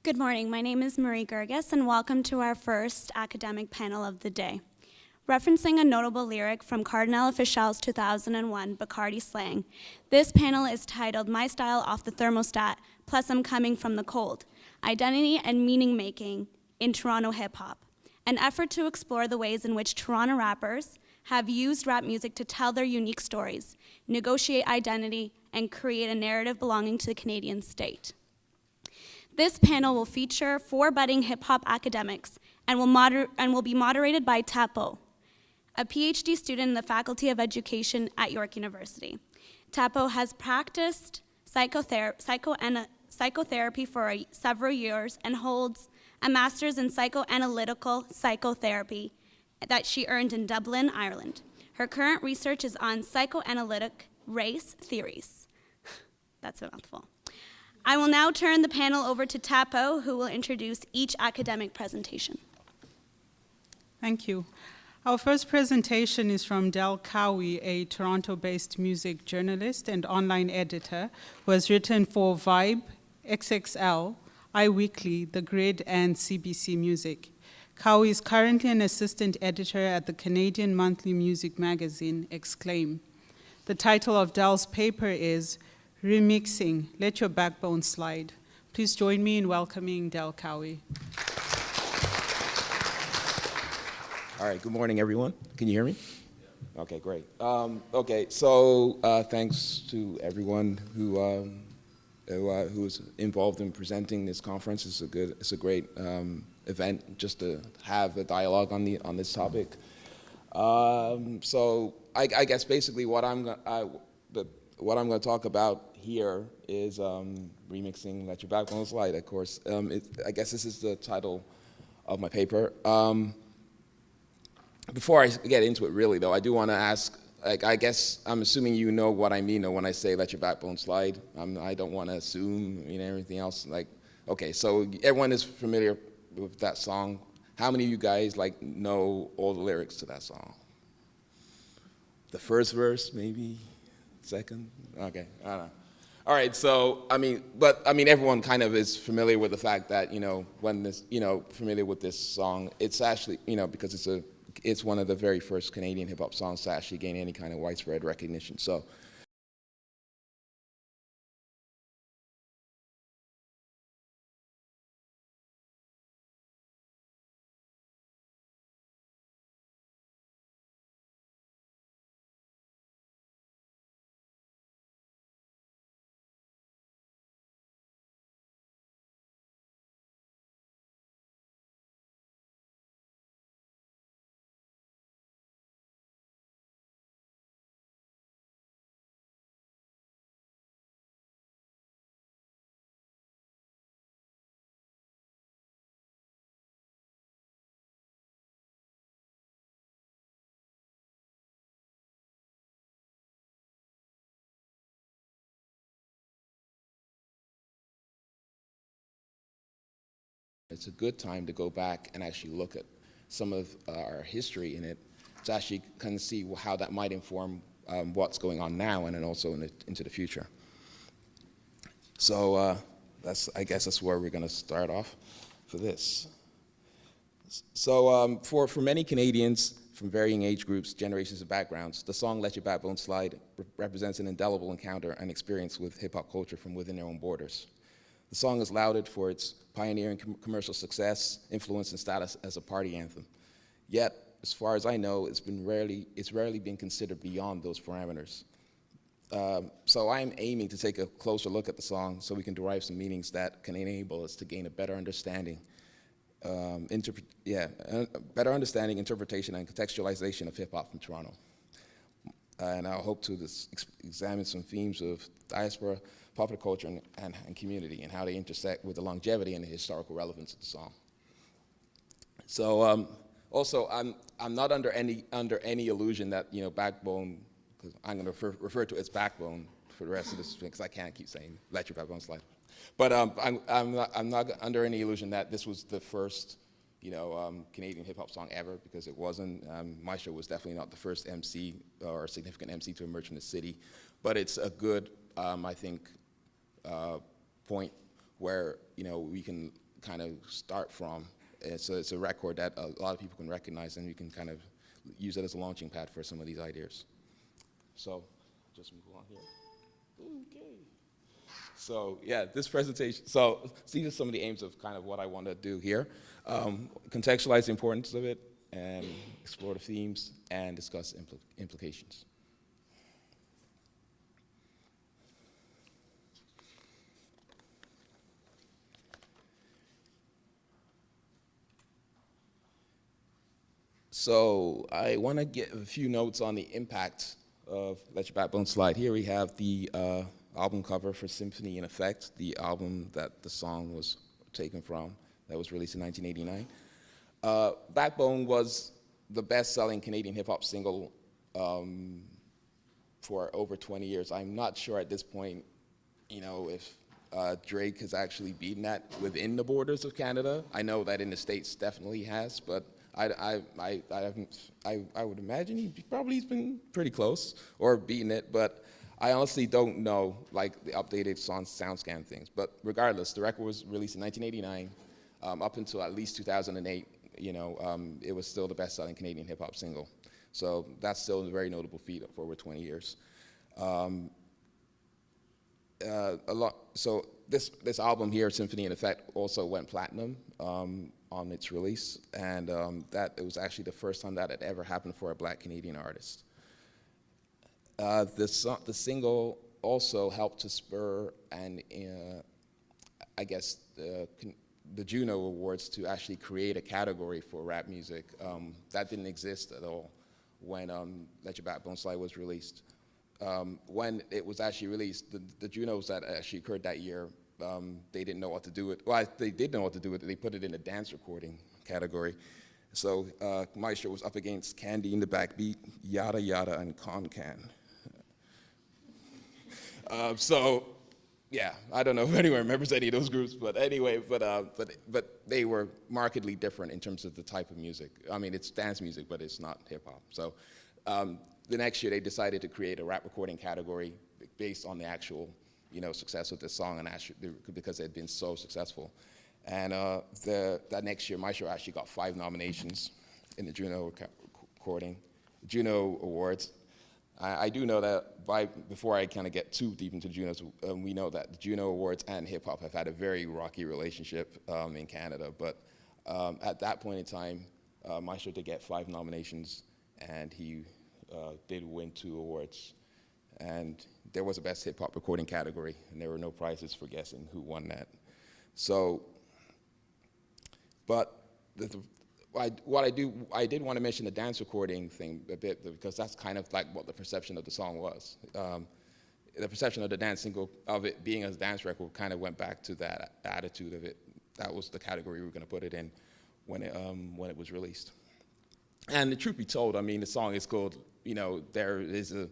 Good morning. My name is Marie Gerges, and welcome to our first academic panel of the day. Referencing a notable lyric from Cardinal Official's 2001 Bacardi slang, this panel is titled My Style Off the Thermostat, Plus I'm Coming from the Cold, Identity and Meaning Making in Toronto Hip-Hop, an effort to explore the ways in which Toronto rappers have used rap music to tell their unique stories, negotiate identity, and create a narrative belonging to the Canadian state. This panel will feature 4 budding hip-hop academics and will be moderated by Tapo, a PhD student in the Faculty of Education at York University. Tapo has practiced psychotherapy for several years and holds a master's in psychoanalytical psychotherapy that she earned in Dublin, Ireland. Her current research is on psychoanalytic race theories. That's a mouthful. I will now turn the panel over to Tapo, who will introduce each academic presentation. Thank you. Our first presentation is from Del Cowie, a Toronto-based music journalist and online editor who has written for Vibe, XXL, iWeekly, The Grid, and CBC Music. Cowie is currently an assistant editor at the Canadian monthly music magazine, Exclaim. The title of Del's paper is Remixing, Let Your Backbone Slide. Please join me in welcoming Del Cowie. All right, good morning, everyone. Can you hear me? Yeah. Okay, great. So thanks to everyone who was involved in presenting this conference. It's a great event just to have a dialogue on this topic. So I guess basically what I'm going to talk about here is remixing Let Your Backbone Slide, of course. I guess this is the title of my paper. Before I get into it really though, I do want to ask, I guess I'm assuming you know what I mean when I say let your backbone slide. I don't want to assume, everything else. Okay, so everyone is familiar with that song. How many of you guys know all the lyrics to that song? The first verse, maybe? Second? Okay, I don't know. All right, so, everyone kind of is familiar with the fact that, when this, familiar with this song, it's actually, because it's one of the very first Canadian hip-hop songs to actually gain any kind of widespread recognition. So it's a good time to go back and actually look at some of our history in it to actually kind of see how that might inform what's going on now and then also into the future. So I guess that's where we're going to start off for this. So for many Canadians from varying age groups, generations, and backgrounds, the song Let Your Backbone Slide represents an indelible encounter and experience with hip-hop culture from within their own borders. The song is lauded for its pioneering commercial success, influence, and status as a party anthem. Yet, as far as I know, it's rarely been considered beyond those parameters. So I am aiming to take a closer look at the song so we can derive some meanings that can enable us to gain a better understanding, better understanding, interpretation, and contextualization of hip-hop from Toronto. And I'll hope to examine some themes of diaspora, popular culture, and community, and how they intersect with the longevity and the historical relevance of the song. So also, I'm not under any illusion that backbone, because I'm going to refer to it as backbone for the rest of this, because I can't keep saying let your backbone slide. But I'm not under any illusion that this was the first Canadian hip hop song ever, because it wasn't. Maestro was definitely not the first MC or significant MC to emerge from the city, but it's a good, I think, point where we can kind of start from. It's a record that a lot of people can recognize, and you can kind of use it as a launching pad for some of these ideas. So, just move on here. Okay. So yeah, this presentation, so these are some of the aims of kind of what I want to do here. Contextualize the importance of it, and explore the themes, and discuss implications. So I want to give a few notes on the impact of Let Your Backbone Slide. Here we have the album cover for Symphony in Effect, the album that the song was taken from, that was released in 1989. Backbone was the best-selling Canadian hip-hop single for over 20 years. I'm not sure at this point, if Drake has actually beaten that within the borders of Canada. I know that in the States definitely has, but I would imagine he's been pretty close or beaten it, but I honestly don't know, like, the updated sound scan things. But regardless, the record was released in 1989, up until at least 2008. It was still the best-selling Canadian hip-hop single. So that's still a very notable feat for over 20 years. So this album here, Symphony in Effect, also went platinum on its release, and that it was actually the first time that had ever happened for a Black Canadian artist. The single also helped to spur the Juno Awards to actually create a category for rap music that didn't exist at all when Let Your Backbone Slide was released. When it was actually released, the Junos that actually occurred that year, they didn't know what to do with it. Well, they did know what to do with it. They put it in the dance recording category. So Maestro was up against Candy in the Backbeat, Yada Yada, and Con Can. Yeah, I don't know if anyone remembers any of those groups, but anyway, but they were markedly different in terms of the type of music. I mean, it's dance music, but it's not hip hop. So the next year they decided to create a rap recording category based on the actual, success of this song, and actually because it had been so successful. And that next year, Maestro actually got 5 nominations in the Juno Awards. I do know that before I kind of get too deep into Junos, we know that the Juno Awards and hip hop have had a very rocky relationship in Canada. But at that point in time, Maestro did get 5 nominations, and he did win 2 awards. And there was a best hip hop recording category, and there were no prizes for guessing who won that. So, but I did want to mention the dance recording thing a bit, because that's kind of like what the perception of the song was. The perception of the dance single, of it being a dance record, kind of went back to that attitude of it. That was the category we were going to put it in when it was released. And the truth be told, I mean, the song is called, there is an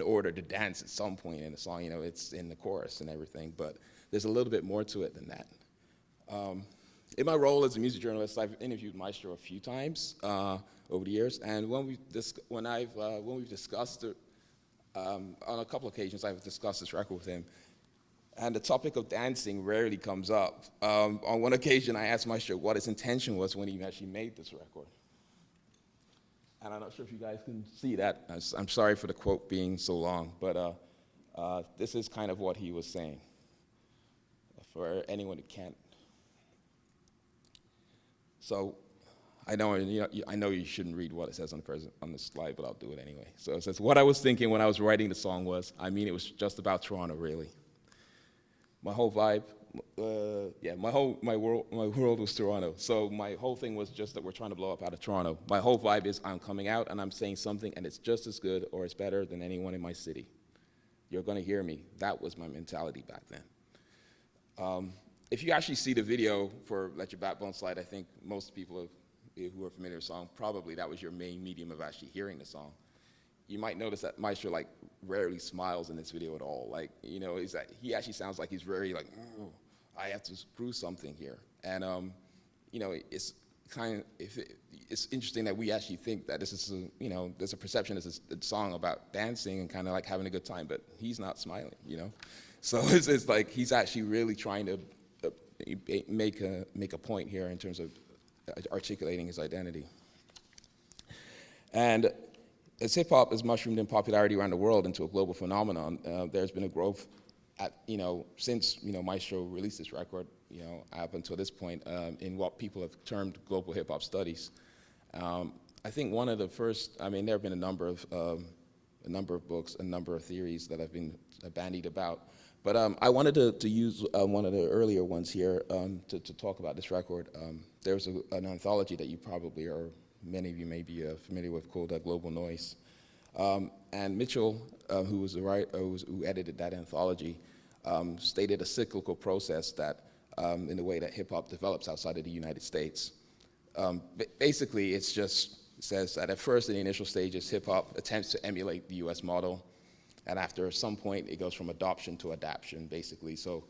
order to dance at some point in the song. It's in the chorus and everything, but there's a little bit more to it than that. In my role as a music journalist, I've interviewed Maestro a few times over the years, and when we've discussed it, on a couple occasions, I've discussed this record with him, and the topic of dancing rarely comes up. On one occasion, I asked Maestro what his intention was when he actually made this record. And I'm not sure if you guys can see that. I'm sorry for the quote being so long, but this is kind of what he was saying, for anyone who can't. So I know you shouldn't read what it says on the slide, but I'll do it anyway. So it says, what I was thinking when I was writing the song was, it was just about Toronto, really. My whole vibe, my world was Toronto. So my whole thing was just that we're trying to blow up out of Toronto. My whole vibe is I'm coming out and I'm saying something, and it's just as good or it's better than anyone in my city. You're going to hear me. That was my mentality back then. If you actually see the video for Let Your Backbone Slide, I think most people who are familiar with the song, probably that was your main medium of actually hearing the song. You might notice that Maestro rarely smiles in this video at all. He actually sounds like he's very I have to prove something here. And it's it's interesting that we actually think that this is there's a perception this is a song about dancing and kind of like having a good time, but he's not smiling. So it's like he's actually really trying to make a point here in terms of articulating his identity. And as hip hop has mushroomed in popularity around the world into a global phenomenon, there's been a growth since Maestro released this record, up until this point, in what people have termed global hip hop studies. I think one of the first, there have been a number of books, a number of theories that have been bandied about, but I wanted to use one of the earlier ones here to talk about this record. There's an anthology that you probably, or many of you may be familiar with, called Global Noise. And Mitchell, who edited that anthology, stated a cyclical process that, in the way that hip hop develops outside of the United States. Basically, it says that at first, in the initial stages, hip hop attempts to emulate the US model, and after some point, it goes from adoption to adaption, basically. So,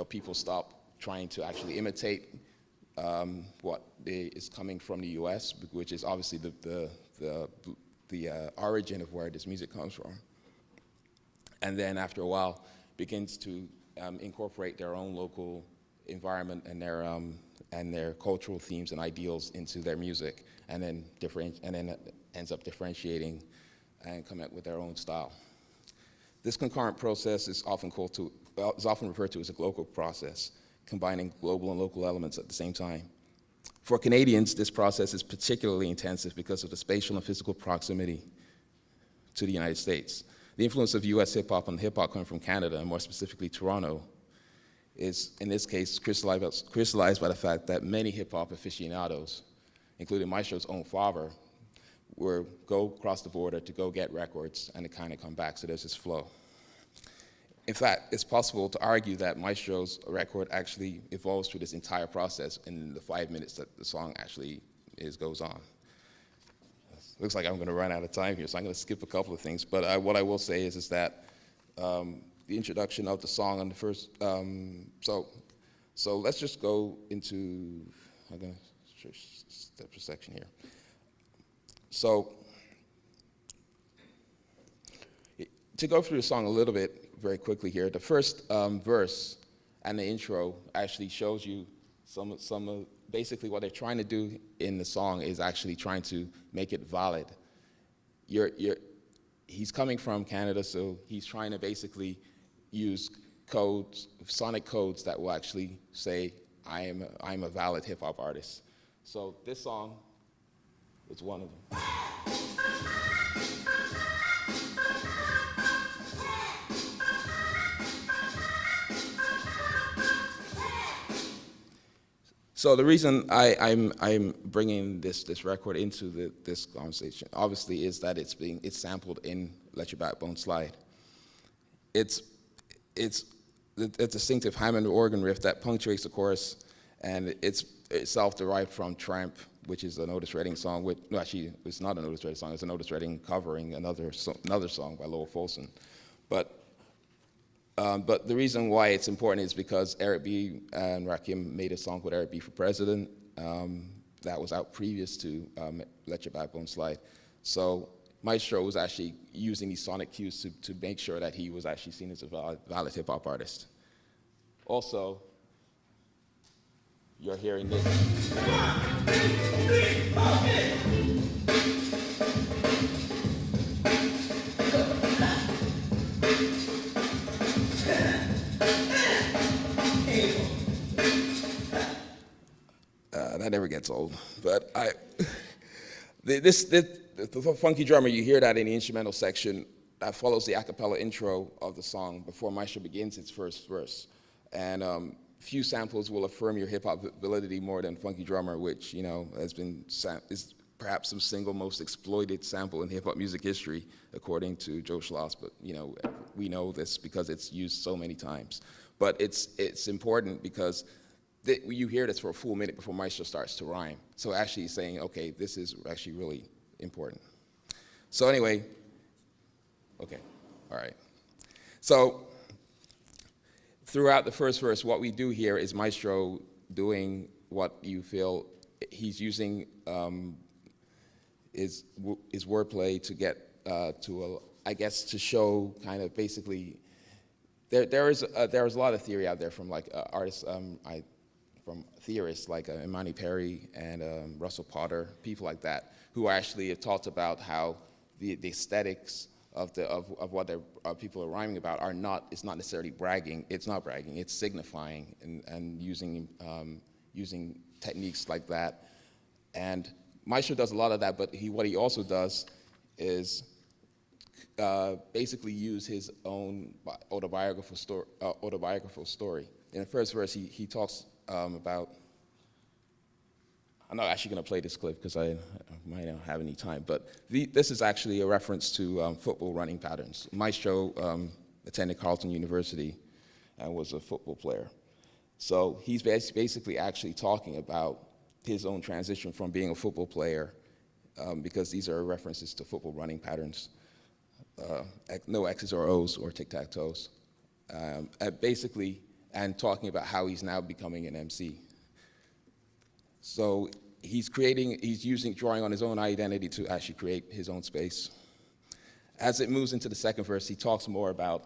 people stop trying to actually imitate what is coming from the US, which is obviously the origin of where this music comes from. And then after a while, begins to incorporate their own local environment and their cultural themes and ideals into their music, and then ends up differentiating and coming up with their own style. This concurrent process is often referred to as a global process, combining global and local elements at the same time. For Canadians, this process is particularly intensive because of the spatial and physical proximity to the United States. The influence of US hip-hop on hip-hop coming from Canada, and more specifically Toronto, is, in this case, crystallized by the fact that many hip-hop aficionados, including Maestro's own father, go across the border to go get records and to kind of come back, so there's this flow. In fact, it's possible to argue that Maestro's record actually evolves through this entire process in the 5 minutes that the song actually goes on. Looks like I'm going to run out of time here, so I'm going to skip a couple of things. But what I will say is that the introduction of the song on the first, so let's just go into, I'm going to step a section here. So to go through the song a little bit very quickly here, the first verse and the intro actually shows you some of basically what they're trying to do in the song is actually trying to make it valid. He's coming from Canada, so he's trying to basically use codes, sonic codes that will actually say, I'm a valid hip hop artist. So this song is one of them. So the reason I'm bringing this record into this conversation, obviously, is that it's sampled in Let Your Backbone Slide. It's a distinctive Hammond organ riff that punctuates the chorus, and it's itself derived from Tramp, which is an Otis Redding song. Actually, it's not an Otis Redding song. It's an Otis Redding covering another song by Lowell Folsom. But the reason why it's important is because Eric B. and Rakim made a song called Eric B. for President that was out previous to Let Your Backbone Slide. So Maestro was actually using these sonic cues to make sure that he was actually seen as a valid hip-hop artist. Also, you're hearing this. That never gets old. But the funky drummer, you hear that in the instrumental section that follows the a cappella intro of the song before Maestro begins its first verse. And few samples will affirm your hip hop validity more than Funky Drummer, which is perhaps the single most exploited sample in hip hop music history, according to Joe Schloss. But we know this because it's used so many times. But it's important because you hear this for a full minute before Maestro starts to rhyme. So actually saying, okay, this is actually really important. So anyway, okay, all right. So throughout the first verse, what we do here is Maestro doing what you feel he's using is wordplay to get to show kind of basically, there's a lot of theory out there from like artists. theorists like Imani Perry and Russell Potter, people like that, who actually have talked about how the aesthetics of what people are rhyming about are not. It's not necessarily bragging. It's not bragging. It's signifying and using techniques like that. And Maestro does a lot of that, but what he also does is basically use his own autobiographical story. In the first verse, he talks about. I'm not actually going to play this clip because I might not have any time, but this is actually a reference to football running patterns. Maestro attended Carleton University and was a football player. So he's basically actually talking about his own transition from being a football player, because these are references to football running patterns, no X's or O's or tic-tac-toes, basically, and talking about how he's now becoming an MC. So he's drawing on his own identity to actually create his own space. As it moves into the second verse, he talks more about,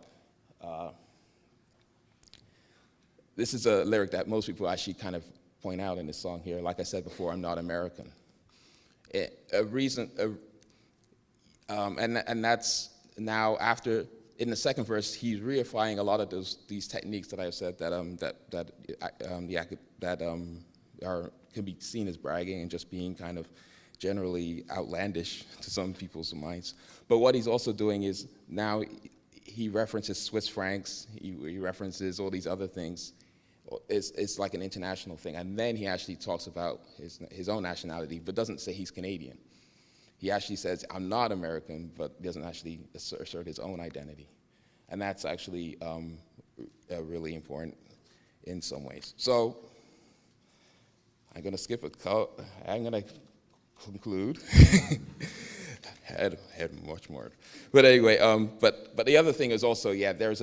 this is a lyric that most people actually kind of point out in this song here. Like I said before, I'm not American. And that's now after, in the second verse, he's reifying a lot of these techniques that I've said can be seen as bragging and just being kind of generally outlandish to some people's minds. But what he's also doing is now he references Swiss francs, he references all these other things. It's like an international thing. And then he actually talks about his own nationality, but doesn't say he's Canadian. He actually says, I'm not American, but doesn't actually assert his own identity. And that's actually really important in some ways. So I'm going to skip I'm going to conclude. had much more. But anyway, but the other thing is also, there's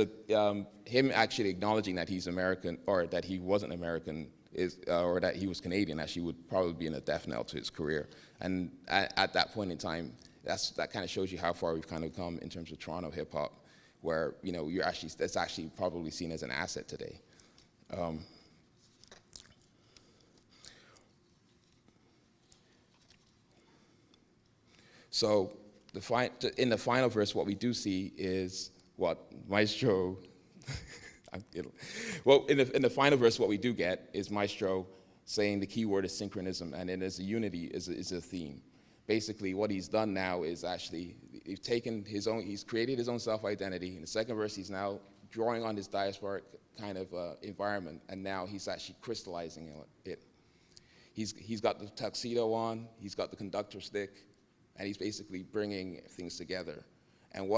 him actually acknowledging that he's American, or that he wasn't American, or that he was Canadian, actually would probably be in a death knell to his career. And at that point in time, that kind of shows you how far we've kind of come in terms of Toronto hip hop, where that's actually probably seen as an asset today. So in the final verse, what we do see is what Maestro. Well, in the final verse, what we do get is Maestro saying the key word is synchronism, and it is a unity is a theme. Basically, what he's done now is actually he's created his own self-identity. In the second verse, he's now drawing on his diasporic kind of environment, and now he's actually crystallizing it. He's got the tuxedo on, he's got the conductor stick, and he's basically bringing things together. And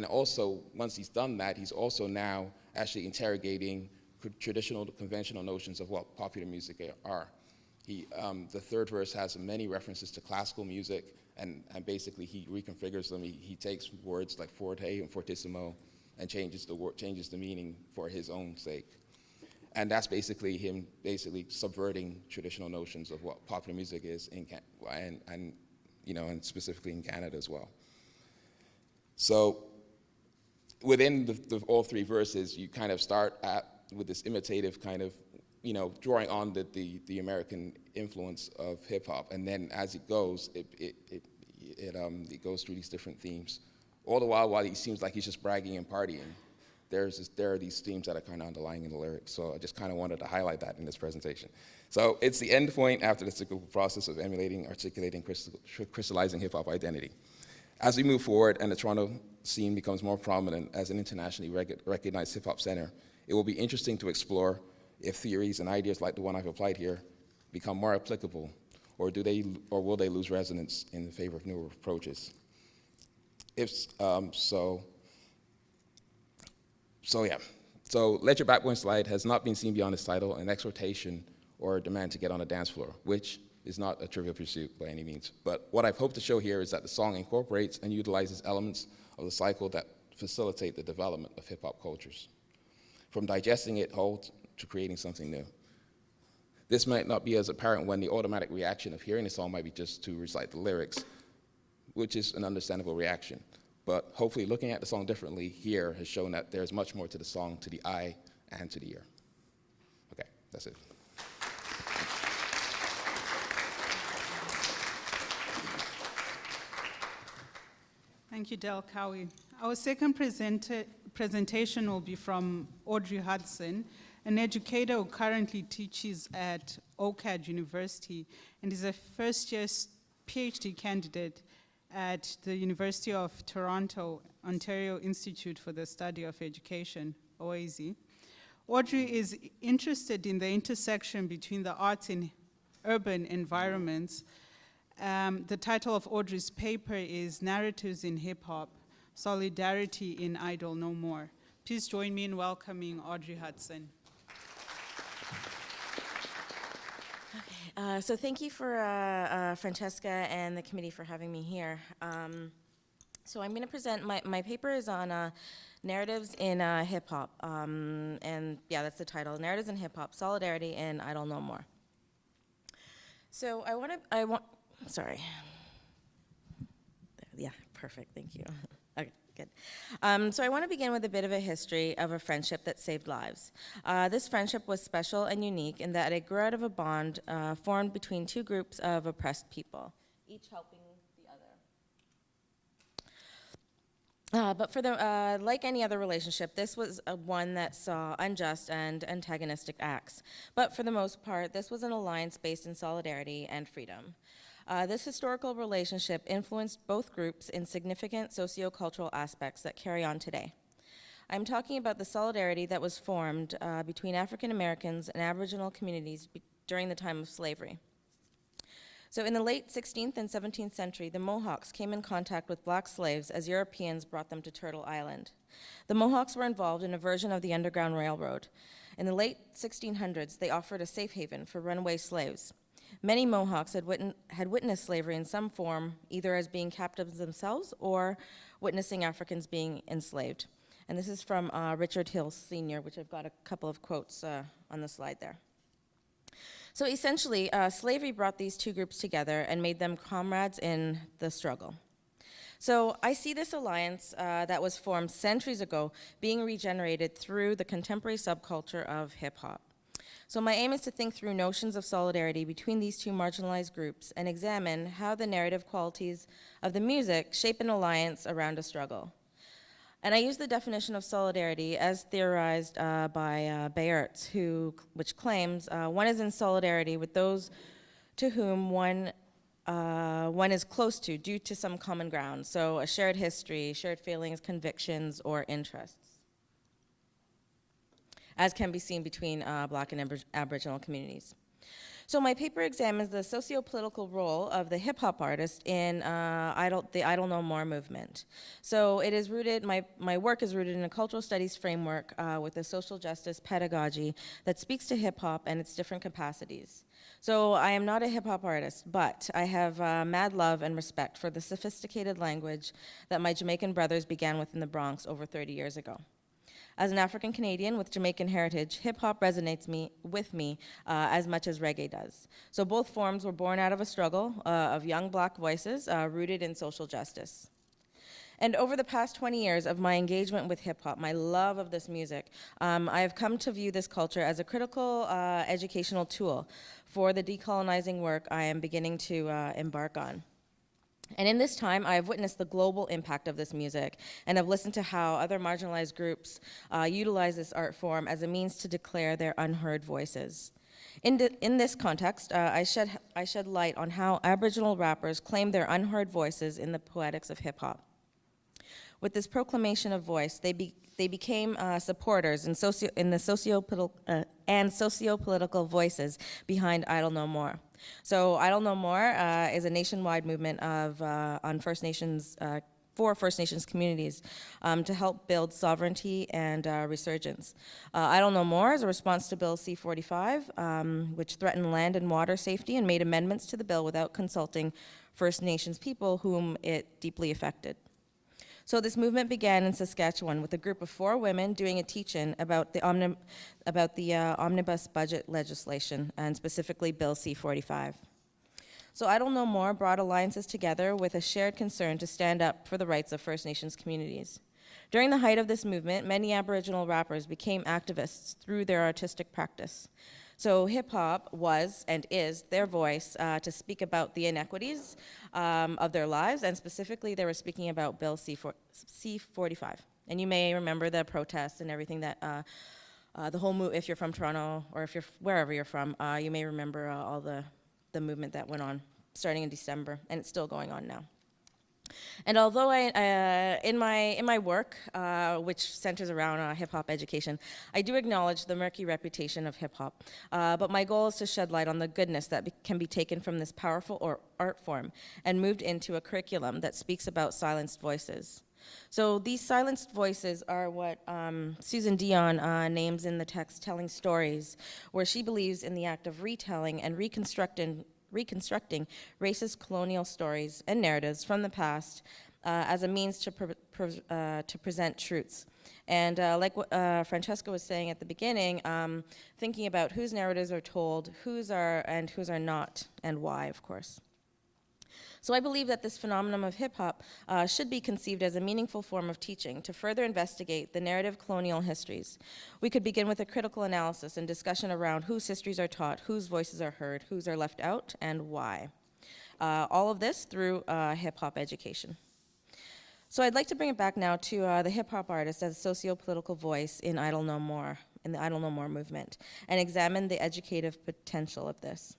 also, once he's done that, he's also now actually interrogating traditional, conventional notions of what popular music are. The third verse has many references to classical music, and basically he reconfigures them. He takes words like forte and fortissimo and changes the meaning for his own sake. And that's basically him subverting traditional notions of what popular music is and specifically in Canada as well. So within all three verses, you kind of start with this imitative kind of, drawing on the American influence of hip hop, and then as it goes, it goes through these different themes. All the while he seems like he's just bragging and partying, there are these themes that are kind of underlying in the lyrics. So I just kind of wanted to highlight that in this presentation. So it's the end point after the cyclical process of emulating, articulating, crystallizing hip hop identity. As we move forward and the Toronto scene becomes more prominent as an internationally recognized hip hop center, it will be interesting to explore if theories and ideas like the one I've applied here become more applicable, or will they lose resonance in favor of newer approaches? So Let Your Backbone Slide has not been seen beyond its title, an exhortation or a demand to get on the dance floor, which is not a trivial pursuit by any means. But what I've hoped to show here is that the song incorporates and utilizes elements of the cycle that facilitate the development of hip-hop cultures, from digesting it whole to creating something new. This might not be as apparent when the automatic reaction of hearing the song might be just to recite the lyrics, which is an understandable reaction. But hopefully looking at the song differently here has shown that there's much more to the song, to the eye, and to the ear. Okay, that's it. Thank you, Del Cowie. Our second presentation will be from Audrey Hudson, an educator who currently teaches at OCAD University and is a first-year PhD candidate at the University of Toronto, Ontario Institute for the Study of Education, OASE. Audrey is interested in the intersection between the arts and urban environments. The title of Audrey's paper is Narratives in Hip Hop, Solidarity in Idle No More. Please join me in welcoming Audrey Hudson. So thank you for Francesca and the committee for having me here. So I'm going to present, my paper is on narratives in hip hop, and yeah, that's the title, Narratives in Hip Hop, Solidarity in Idle No More. So sorry. Yeah, perfect, thank you. Okay, good. So I want to begin with a bit of a history of a friendship that saved lives. This friendship was special and unique in that it grew out of a bond formed between two groups of oppressed people, each helping the other. But for like any other relationship, this was one that saw unjust and antagonistic acts. But for the most part, this was an alliance based in solidarity and freedom. This historical relationship influenced both groups in significant socio-cultural aspects that carry on today. I'm talking about the solidarity that was formed between African Americans and Aboriginal communities during the time of slavery. So in the late 16th and 17th century, the Mohawks came in contact with black slaves as Europeans brought them to Turtle Island. The Mohawks were involved in a version of the Underground Railroad. In the late 1600s, they offered a safe haven for runaway slaves. Many Mohawks had witnessed slavery in some form, either as being captives themselves or witnessing Africans being enslaved. And this is from Richard Hill Sr., which I've got a couple of quotes on the slide there. So essentially, slavery brought these two groups together and made them comrades in the struggle. So I see this alliance that was formed centuries ago being regenerated through the contemporary subculture of hip hop. So my aim is to think through notions of solidarity between these two marginalized groups and examine how the narrative qualities of the music shape an alliance around a struggle. And I use the definition of solidarity as theorized by Bayerts, which claims one is in solidarity with those to whom one is close to due to some common ground, so a shared history, shared feelings, convictions, or interests, as can be seen between Black and Aboriginal communities. So my paper examines the socio-political role of the hip-hop artist in the Idle No More movement. So it is rooted, my work is rooted in a cultural studies framework with a social justice pedagogy that speaks to hip-hop and its different capacities. So I am not a hip-hop artist, but I have mad love and respect for the sophisticated language that my Jamaican brothers began with in the Bronx over 30 years ago. As an African Canadian with Jamaican heritage, hip-hop resonates with me as much as reggae does. So both forms were born out of a struggle of young Black voices rooted in social justice. And over the past 20 years of my engagement with hip-hop, my love of this music, I have come to view this culture as a critical educational tool for the decolonizing work I am beginning to embark on. And in this time, I have witnessed the global impact of this music and have listened to how other marginalized groups utilize this art form as a means to declare their unheard voices. In this context, I shed light on how Aboriginal rappers claim their unheard voices in the poetics of hip-hop. With this proclamation of voice, they became supporters in the socio-political voices behind Idle No More. So Idle No More is a nationwide movement on First Nations, for First Nations communities to help build sovereignty and resurgence. Idle No More is a response to Bill C-45, which threatened land and water safety and made amendments to the bill without consulting First Nations people whom it deeply affected. So this movement began in Saskatchewan with a group of 4 women doing a teach-in about the omnibus budget legislation, and specifically Bill C-45. So Idle No More brought alliances together with a shared concern to stand up for the rights of First Nations communities. During the height of this movement, many Aboriginal rappers became activists through their artistic practice. So hip-hop was and is their voice to speak about the inequities of their lives, and specifically they were speaking about Bill C-45. And you may remember the protests and everything that the whole move, if you're from Toronto or if you're wherever you're from, you may remember all the movement that went on starting in December, and it's still going on now. And although in my work, which centers around hip-hop education, I do acknowledge the murky reputation of hip-hop, but my goal is to shed light on the goodness that can be taken from this powerful art form and moved into a curriculum that speaks about silenced voices. So these silenced voices are what Susan Dion names in the text Telling Stories, where she believes in the act of retelling and reconstructing racist colonial stories and narratives from the past as a means to present truths. And like what Francesca was saying at the beginning, thinking about whose narratives are told, whose are not, and why, of course. So I believe that this phenomenon of hip-hop should be conceived as a meaningful form of teaching to further investigate the narrative colonial histories. We could begin with a critical analysis and discussion around whose histories are taught, whose voices are heard, whose are left out, and why. All of this through hip-hop education. So I'd like to bring it back now to the hip-hop artist as a socio-political voice in Idle No More, in the Idle No More movement, and examine the educative potential of this.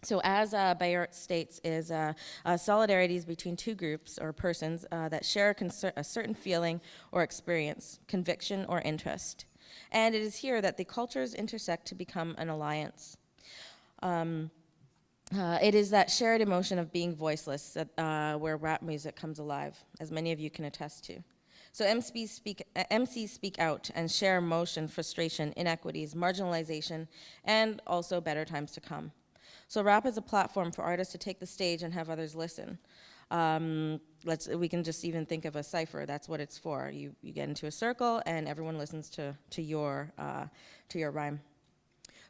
So as Bayard states, is solidarities between two groups or persons that share a certain feeling or experience, conviction or interest. And it is here that the cultures intersect to become an alliance. It is that shared emotion of being voiceless where rap music comes alive, as many of you can attest to. So MCs speak out and share emotion, frustration, inequities, marginalization, and also better times to come. So rap is a platform for artists to take the stage and have others listen. We can just even think of a cipher. That's what it's for. You get into a circle and everyone listens to your rhyme.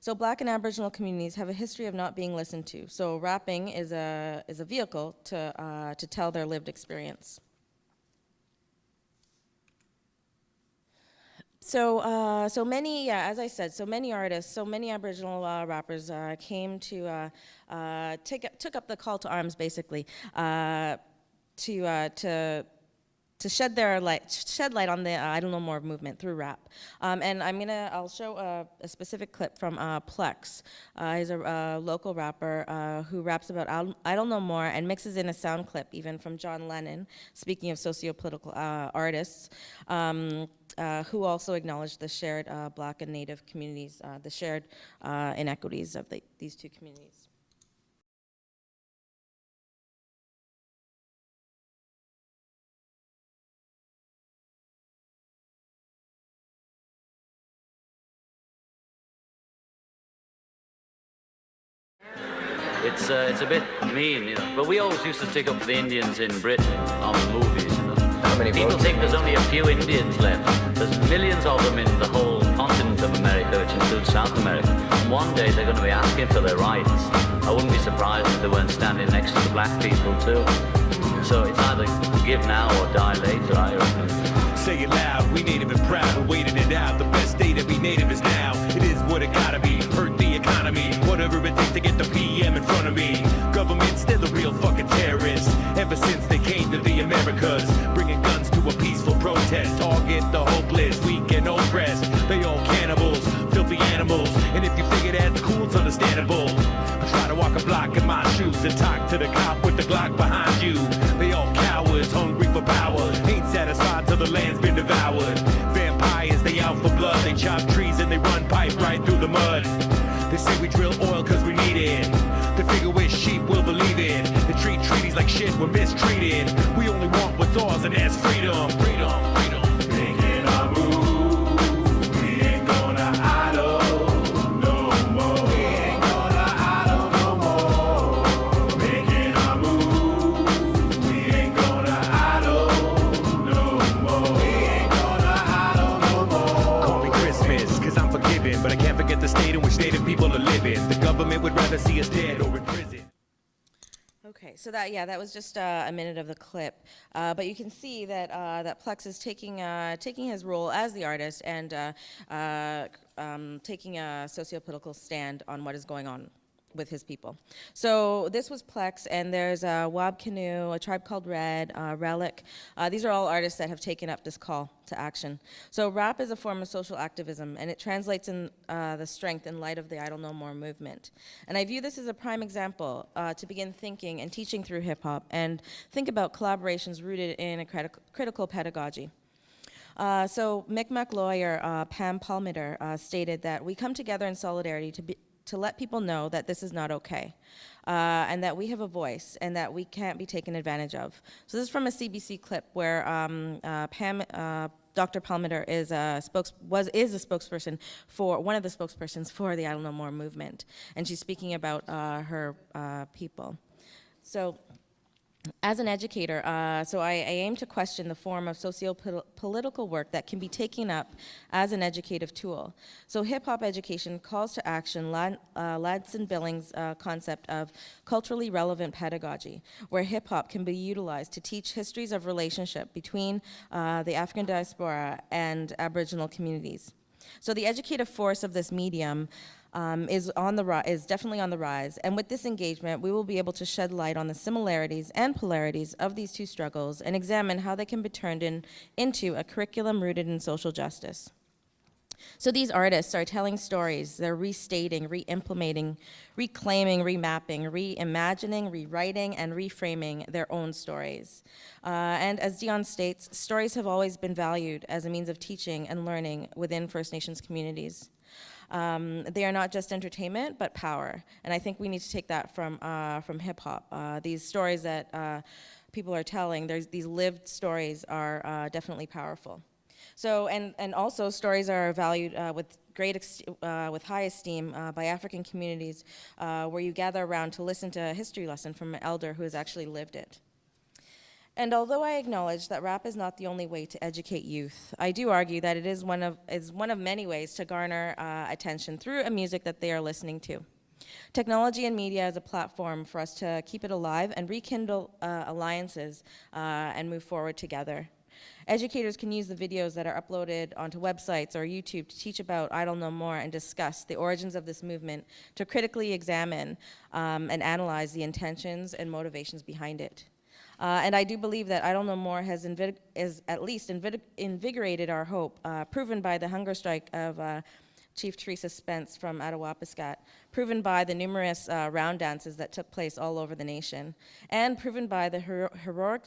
So Black and Aboriginal communities have a history of not being listened to. So rapping is a vehicle to tell their lived experience. So many, yeah, as I said, so many artists, so many Aboriginal rappers came to took up the call to arms, basically, to shed light on the I Don't Know More movement through rap. And I'll show a specific clip from Plex. He's a local rapper who raps about I Don't Know More and mixes in a sound clip even from John Lennon, speaking of socio-political artists, who also acknowledged the shared Black and Native communities, the shared inequities of these two communities. It's a bit mean, you know. But we always used to stick up for the Indians in Britain on the movies, you know. How many People votes? think there's only a few Indians left. There's millions of them in the whole continent of America, which includes South America. And one day they're going to be asking for their rights. I wouldn't be surprised if they weren't standing next to the black people too. So it's either give now or die later, I reckon. Say it loud, we native and proud, we waited it out. The best day to be native is now. It is what it gotta be, hurt the economy. Whatever it takes to get the PM in front of me. Governments, they're the real fucking terrorists. Ever since they came to the Americas, bringing guns to a peaceful protest. Target the hopeless, weak and oppressed. They all cannibals, filthy animals. And if you figure that's cool, it's understandable. I try to walk a block in my shoes and talk to the cop with the Glock behind you. They all cowards, hungry for power. Ain't satisfied till the land's been devoured. Vampires, they out for blood. They chop trees and they run pipe right through the mud. They say we drill oil cause we need it. They figure we're sheep, we'll believe it. They treat treaties like shit, we're mistreated. We only want what's ours and that's freedom. Freedom, freedom. Making our move, we ain't gonna idle no more. We ain't gonna idle no more. Making our move, we ain't gonna idle no more. We ain't gonna idle no more. Call me Christmas, cause I'm forgiven, but I can't forget the state in which native people are living. The government would rather see us dead or in prison. Okay, so that was just a minute of the clip, but you can see that that Plex is taking his role as the artist and taking a socio-political stand on what is going on with his people. So this was Plex, and there's Wab Canoe, A Tribe Called Red, Relic. These are all artists that have taken up this call to action. So rap is a form of social activism, and it translates in the strength in light of the Idle No More movement. And I view this as a prime example to begin thinking and teaching through hip hop, and think about collaborations rooted in a critical pedagogy. So Micmac lawyer Pam Palmater stated that we come together in solidarity to let people know that this is not okay, and that we have a voice and that we can't be taken advantage of. So this is from a CBC clip where Dr. Palmater is a spokesperson for one of the spokespersons for the Idle No More movement, and she's speaking about her people. So, as an educator, I aim to question the form of socio-political work that can be taken up as an educative tool. So hip-hop education calls to action Ladson Billings' concept of culturally relevant pedagogy, where hip-hop can be utilized to teach histories of relationship between the African diaspora and Aboriginal communities. So the educative force of this medium is definitely on the rise, and with this engagement, we will be able to shed light on the similarities and polarities of these two struggles and examine how they can be turned into a curriculum rooted in social justice. So these artists are telling stories, they're restating, re-implementing, reclaiming, remapping, reimagining, rewriting, and reframing their own stories. And as Dion states, stories have always been valued as a means of teaching and learning within First Nations communities. They are not just entertainment, but power. And I think we need to take that from hip-hop. These stories that people are telling, these lived stories are definitely powerful. So, and also stories are valued with high esteem by African communities, where you gather around to listen to a history lesson from an elder who has actually lived it. And although I acknowledge that rap is not the only way to educate youth, I do argue that it is one of many ways to garner attention through a music that they are listening to. Technology and media is a platform for us to keep it alive and rekindle alliances and move forward together. Educators can use the videos that are uploaded onto websites or YouTube to teach about Idle No More and discuss the origins of this movement, to critically examine and analyze the intentions and motivations behind it. And I do believe that Idle No More has at least invigorated our hope, proven by the hunger strike of Chief Teresa Spence from Attawapiskat, proven by the numerous round dances that took place all over the nation, and proven by the heroic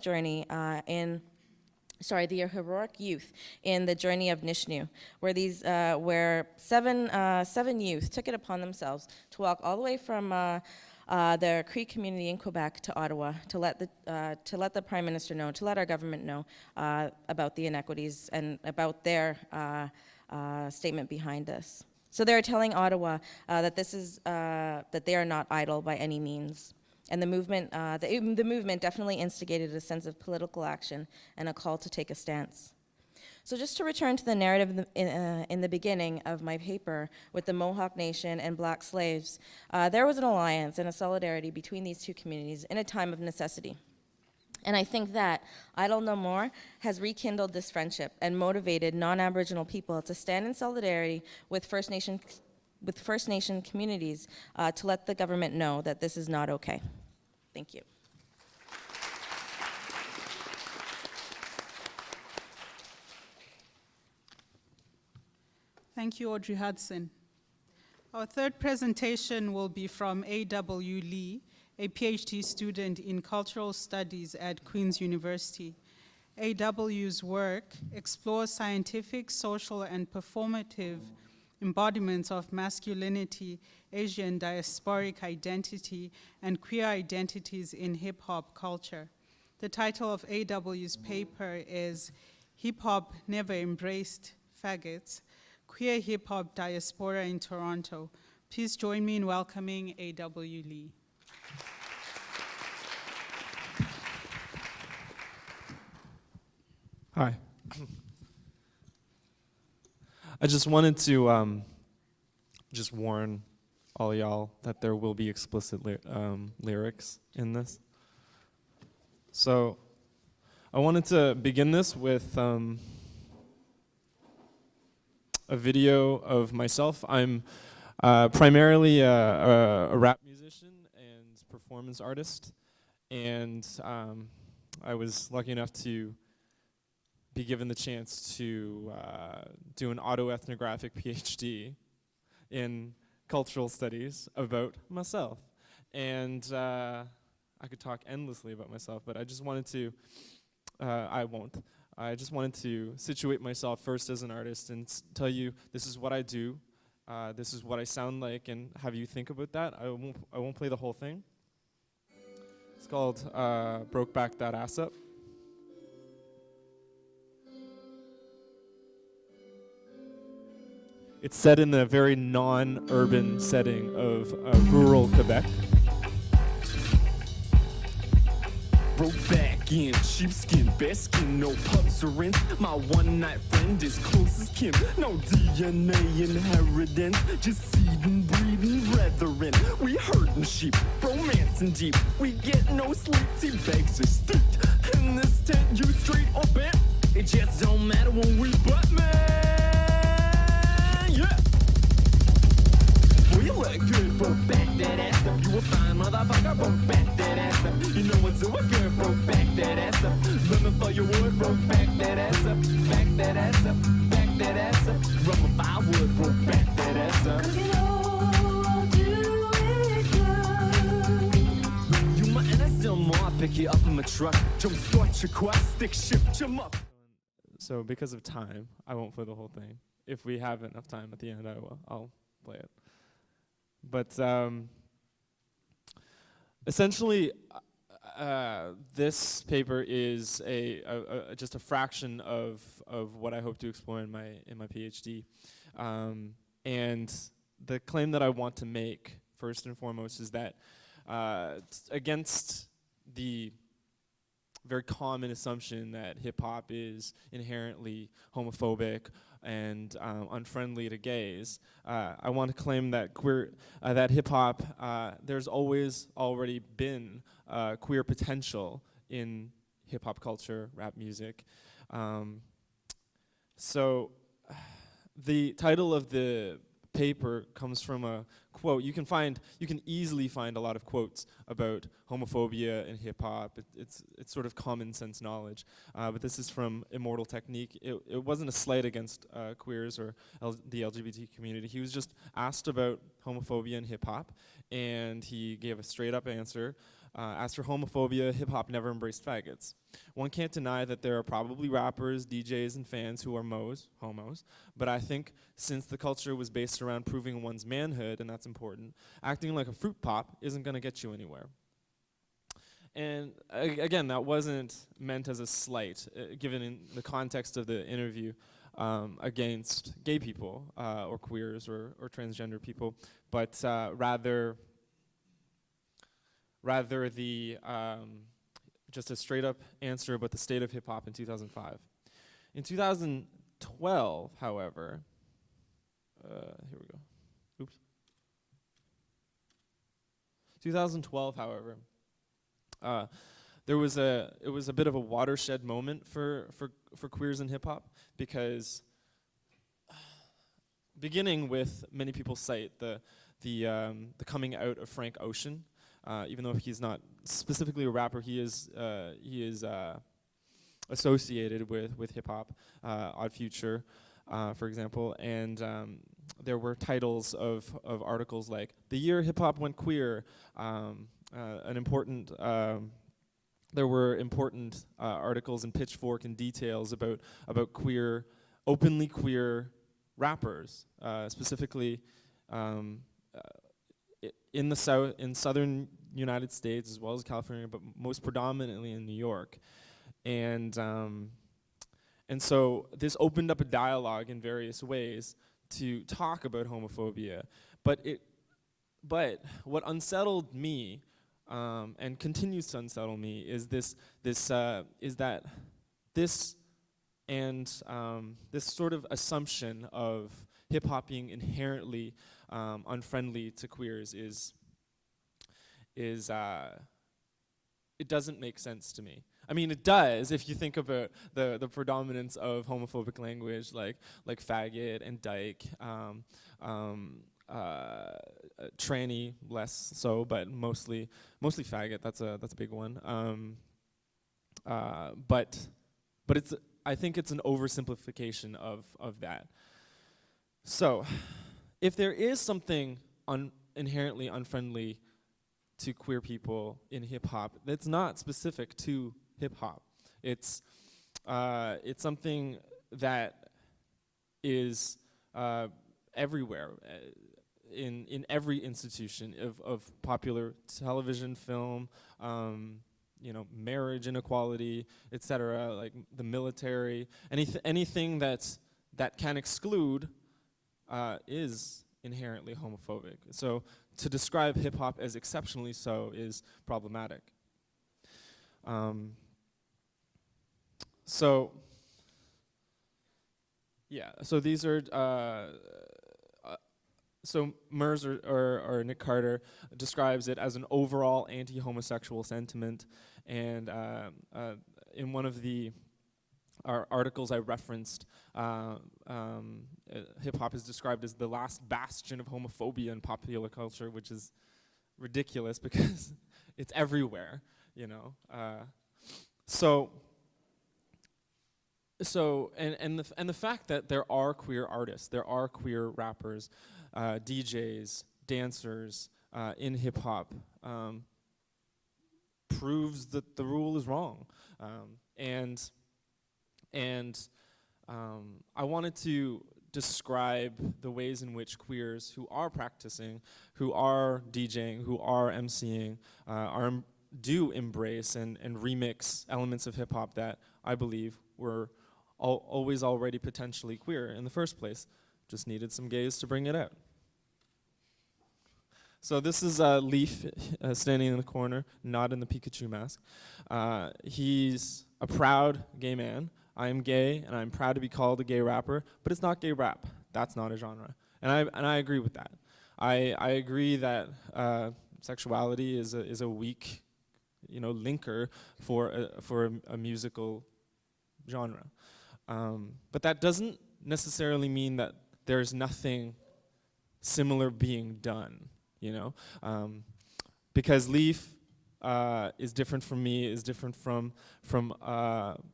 youth in the journey of Nishnu, where seven youth took it upon themselves to walk all the way from the Cree community in Quebec to Ottawa to let the Prime Minister know, to let our government know about the inequities and about their statement behind this. So they're telling Ottawa that they are not idle by any means. And the movement definitely instigated a sense of political action and a call to take a stance. So just to return to the narrative in the beginning of my paper with the Mohawk Nation and Black slaves, there was an alliance and a solidarity between these two communities in a time of necessity. And I think that Idle No More has rekindled this friendship and motivated non-Aboriginal people to stand in solidarity with First Nation communities to let the government know that this is not okay. Thank you. Thank you, Audrey Hudson. Our third presentation will be from A.W. Lee, a PhD student in cultural studies at Queen's University. A.W.'s work explores scientific, social, and performative embodiments of masculinity, Asian diasporic identity, and queer identities in hip-hop culture. The title of A.W.'s paper is Hip Hop Never Embraced Faggots, Queer Hip Hop Diaspora in Toronto. Please join me in welcoming A.W. Lee. Hi. I just wanted to just warn all y'all that there will be explicit lyrics in this. So I wanted to begin this with a video of myself. I'm primarily a rap musician and performance artist, and I was lucky enough to be given the chance to do an autoethnographic PhD in cultural studies about myself. And I could talk endlessly about myself, but I just wanted to, I won't. I just wanted to situate myself first as an artist and tell you this is what I do, this is what I sound like, and have you think about that. I won't play the whole thing. It's called Broke Back That Ass Up. It's set in the very non-urban setting of rural Quebec. Broke back in sheepskin, best skin, no pubs or rent. My one-night friend is close as kin. No DNA inheritance, just seed and breeding brethren. We herding sheep, romancing deep. We get no sleep, tea bags are steeped. In this tent, you straight or bent. It just don't matter when we butt, man. Yeah. We look good, broke back that ass up. You a fine motherfucker, broke back that ass up. You know what's so good, broke back that ass up. Running for your wood, broke back that ass up. Back that ass up, back that ass up. Rubber firewood, broke back that ass up. 'Cause you know I'll do it good. You might, and I still more, I'll pick you up in my truck. Jump start your quest, stick shift your muff. So because of time, I won't play the whole thing. If we have enough time at the end, I will. I'll play it. But essentially, this paper is just a fraction of what I hope to explore in my PhD, and the claim that I want to make first and foremost is that against the very common assumption that hip hop is inherently homophobic and unfriendly to gays, I want to claim that that hip hop, there's always already been queer potential in hip hop culture, rap music. So the title of the paper comes from a quote. You can easily find a lot of quotes about homophobia in hip hop. It's sort of common sense knowledge, but this is from Immortal Technique. It wasn't a slight against queers or the LGBT community. He was just asked about homophobia in hip hop, and he gave a straight up answer. As for homophobia, hip hop never embraced faggots. One can't deny that there are probably rappers, DJs, and fans who are homos, but I think since the culture was based around proving one's manhood, and that's important, acting like a fruit pop isn't going to get you anywhere. And again, that wasn't meant as a slight, given in the context of the interview against gay people or queers or transgender people, but rather the just a straight up answer about the state of hip hop in 2005. In 2012, however, here we go. Oops. 2012, however, it was a bit of a watershed moment for queers in hip hop, because beginning with, many people cite the coming out of Frank Ocean. Even though he's not specifically a rapper, he is associated with hip hop, Odd Future, for example, and there were titles of articles like "The Year Hip Hop Went Queer." There were important articles in Pitchfork and Details about openly queer rappers, specifically. In the southern United States, as well as California, but most predominantly in New York, and so this opened up a dialogue in various ways to talk about homophobia. But what unsettled me and continues to unsettle me is this sort of assumption of hip hop being inherently unfriendly to queers is it doesn't make sense to me. I mean, it does if you think about the predominance of homophobic language like faggot and dyke, tranny less so, but mostly faggot. That's a big one. But it's, I think it's an oversimplification of that. So, if there is something inherently unfriendly to queer people in hip hop, that's not specific to hip hop. It's something that is everywhere, in every institution of popular television, film, marriage inequality, etc., like the military, anything that can exclude is inherently homophobic. So to describe hip hop as exceptionally so is problematic. So these are so Mers or Nick Carter describes it as an overall anti-homosexual sentiment, and in one of the articles I referenced, hip-hop is described as the last bastion of homophobia in popular culture, which is ridiculous because it's everywhere, So the fact that there are queer artists, there are queer rappers, DJs, dancers in hip hop proves that the rule is wrong, and I wanted to describe the ways in which queers who are practicing, who are DJing, who are MCing, do embrace and remix elements of hip hop that I believe were always already potentially queer in the first place. Just needed some gays to bring it out. So this is Leaf standing in the corner, not in the Pikachu mask. He's a proud gay man. I am gay, and I'm proud to be called a gay rapper, but it's not gay rap. That's not a genre. And I agree with that. I agree that sexuality is a weak, linker for a musical genre. But that doesn't necessarily mean that there's nothing similar being done, because Leaf is different from me, is different from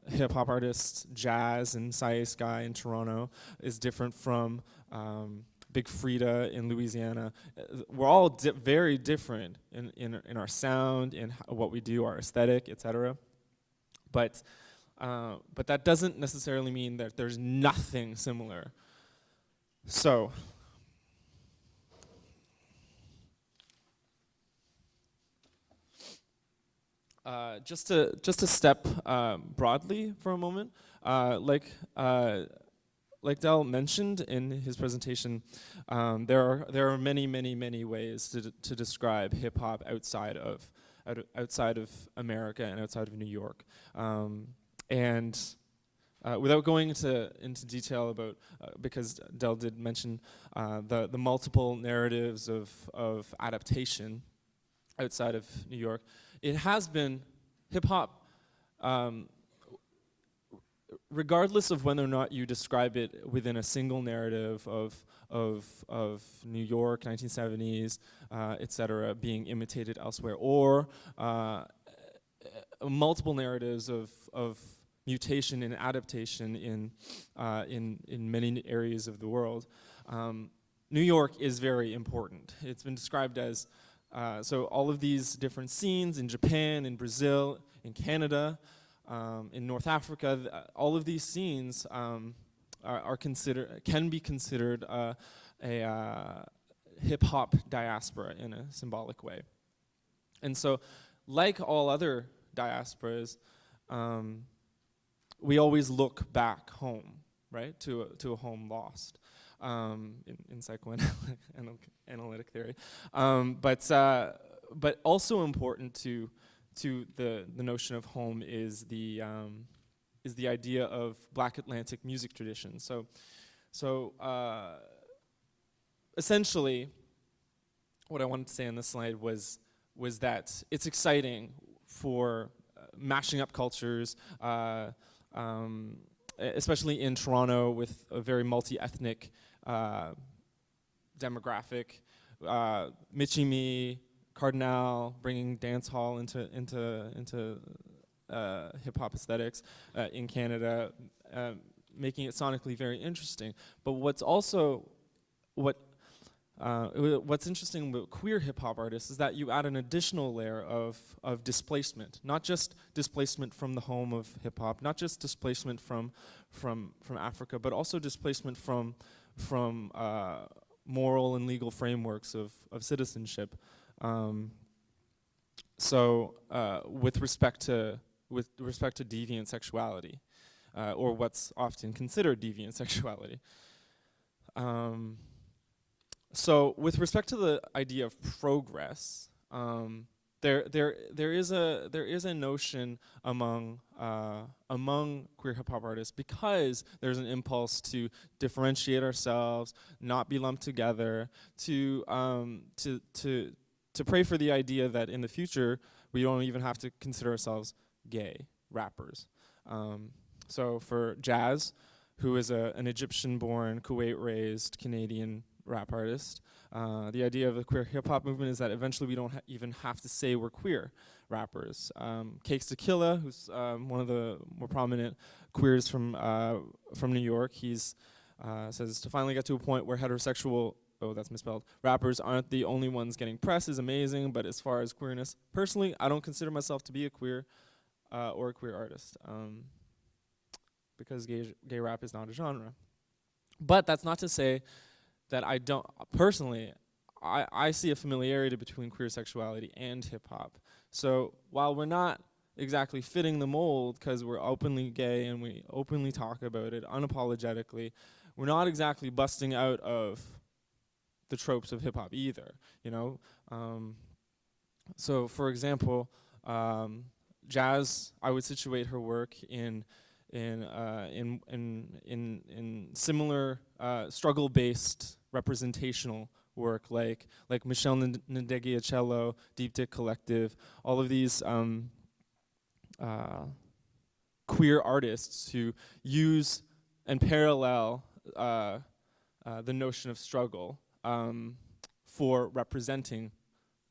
hip hop artists, Jazz and Sae Sky in Toronto, is different from Big Frida in Louisiana. We're all very different in our sound, in what we do, our aesthetic, etc. But that doesn't necessarily mean that there's nothing similar. So, just to step broadly for a moment, like Del mentioned in his presentation, there are many ways to describe hip hop outside of America and outside of New York. And without going into detail about, because Del did mention the multiple narratives of adaptation outside of New York, it has been hip-hop, regardless of whether or not you describe it within a single narrative of New York, 1970s, etc., being imitated elsewhere, or multiple narratives of mutation and adaptation in many areas of the world. New York is very important. It's been described as so all of these different scenes in Japan, in Brazil, in Canada, in North Africa, all of these scenes can be considered a hip hop diaspora in a symbolic way. And so, like all other diasporas, we always look back home, right, to a home lost. In psychoanalytic theory, but also important to the notion of home is the idea of Black Atlantic music tradition. So essentially, what I wanted to say on this slide was that it's exciting mashing up cultures, especially in Toronto with a very multi-ethnic demographic. Michimi, Cardinal, bringing dance hall into hip-hop aesthetics in Canada, making it sonically very interesting. But what's interesting with queer hip-hop artists is that you add an additional layer of displacement, not just displacement from the home of hip-hop, not just displacement from Africa, but also displacement from moral and legal frameworks of citizenship. With respect to deviant sexuality, or what's often considered deviant sexuality. So with respect to the idea of progress, there is a notion among queer hip hop artists, because there's an impulse to differentiate ourselves, not be lumped together, to pray for the idea that in the future we don't even have to consider ourselves gay rappers. So for Jazz, who is an Egyptian-born, Kuwait-raised Canadian rap artist, the idea of the queer hip-hop movement is that eventually we don't even have to say we're queer rappers. Cakes Tequila, who's one of the more prominent queers from New York, he's says to finally get to a point where heterosexual, oh that's misspelled, rappers aren't the only ones getting press is amazing, but as far as queerness, personally, I don't consider myself to be a queer or a queer artist, because gay rap is not a genre. But that's not to say that I don't, personally, I see a familiarity between queer sexuality and hip hop. So while we're not exactly fitting the mold because we're openly gay and we openly talk about it unapologetically, we're not exactly busting out of the tropes of hip hop either, you know? So for example, Jazz, I would situate her work in similar struggle-based representational work, like Michelle Ndegeocello, Deep Dick Collective, all of these queer artists who use and parallel the notion of struggle for representing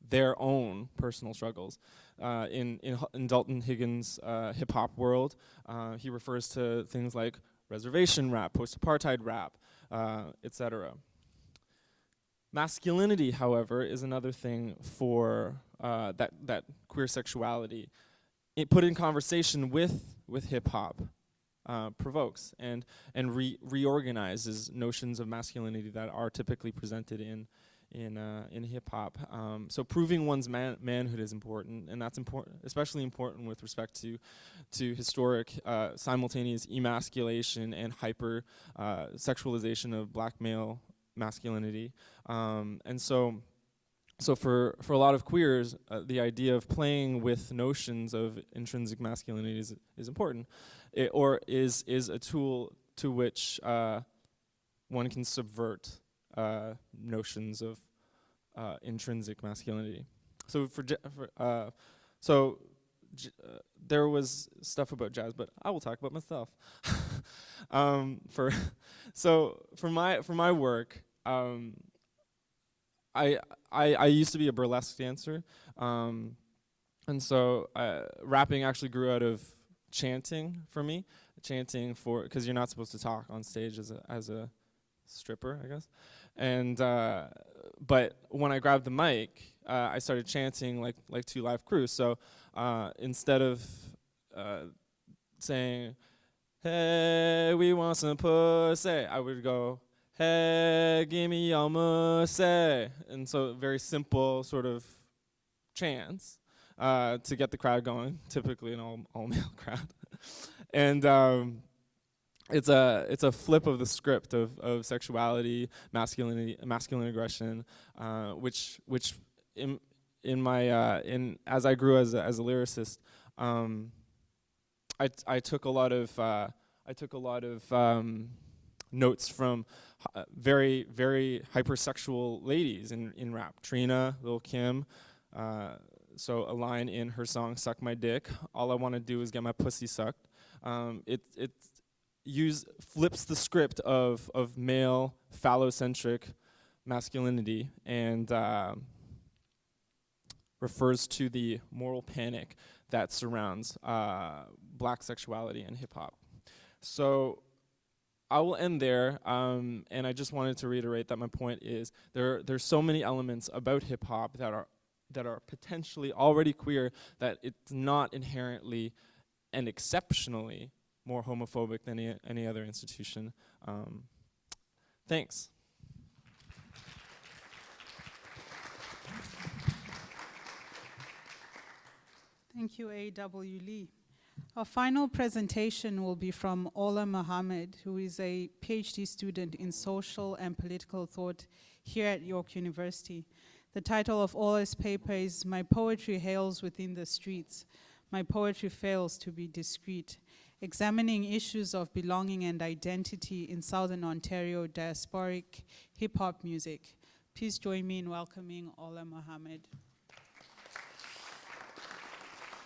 their own personal struggles. In Dalton Higgins' hip-hop world, he refers to things like reservation rap, post-apartheid rap, etc. Masculinity, however, is another thing for that queer sexuality, put in conversation with hip-hop, provokes and reorganizes notions of masculinity that are typically presented in hip hop. So proving one's manhood is important, and that's important, especially important with respect to historic simultaneous emasculation and hyper sexualization of black male masculinity. And so for a lot of queers, the idea of playing with notions of intrinsic masculinity is important, or is a tool to which one can subvert notions of intrinsic masculinity. So there was stuff about Jazz, but I will talk about myself. For my work, I used to be a burlesque dancer, and so rapping actually grew out of chanting for me. Chanting because you're not supposed to talk on stage as a stripper, I guess. And but when I grabbed the mic, I started chanting like Two Live Crew. So instead of saying, "Hey, we want some pussy," I would go, "Hey, give me your mussy." And so very simple sort of chants to get the crowd going, typically an all male crowd. And it's a flip of the script of sexuality, masculinity, masculine aggression, which in my as I grew as a lyricist, I took a lot of notes from very very hypersexual ladies in rap. Trina, Lil' Kim, So a line in her song "Suck My Dick," all I want to do is get my pussy sucked. It flips the script of male phallocentric masculinity and refers to the moral panic that surrounds black sexuality and hip hop. So I will end there, and I just wanted to reiterate that my point is there's so many elements about hip hop that are potentially already queer that it's not inherently and exceptionally more homophobic than any other institution. Thanks. Thank you, A.W. Lee. Our final presentation will be from Ola Mohammed, who is a PhD student in social and political thought here at York University. The title of Ola's paper is "My Poetry Hails Within the Streets. My Poetry Fails to be Discrete," examining issues of belonging and identity in Southern Ontario diasporic hip-hop music. Please join me in welcoming Ola Mohammed.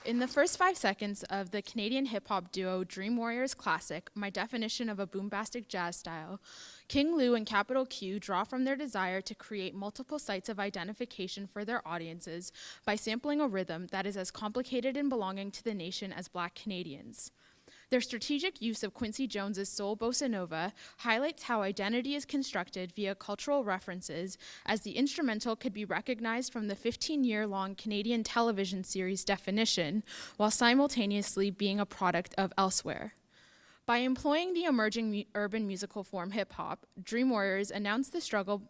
In the first 5 seconds of the Canadian hip-hop duo Dream Warriors classic, My Definition of a Boombastic Jazz Style, King Lou and Capital Q draw from their desire to create multiple sites of identification for their audiences by sampling a rhythm that is as complicated in belonging to the nation as Black Canadians. Their strategic use of Quincy Jones's soul bossa nova highlights how identity is constructed via cultural references, as the instrumental could be recognized from the 15-year-long Canadian television series Definition, while simultaneously being a product of elsewhere. By employing the emerging urban musical form hip-hop, Dream Warriors announced the struggle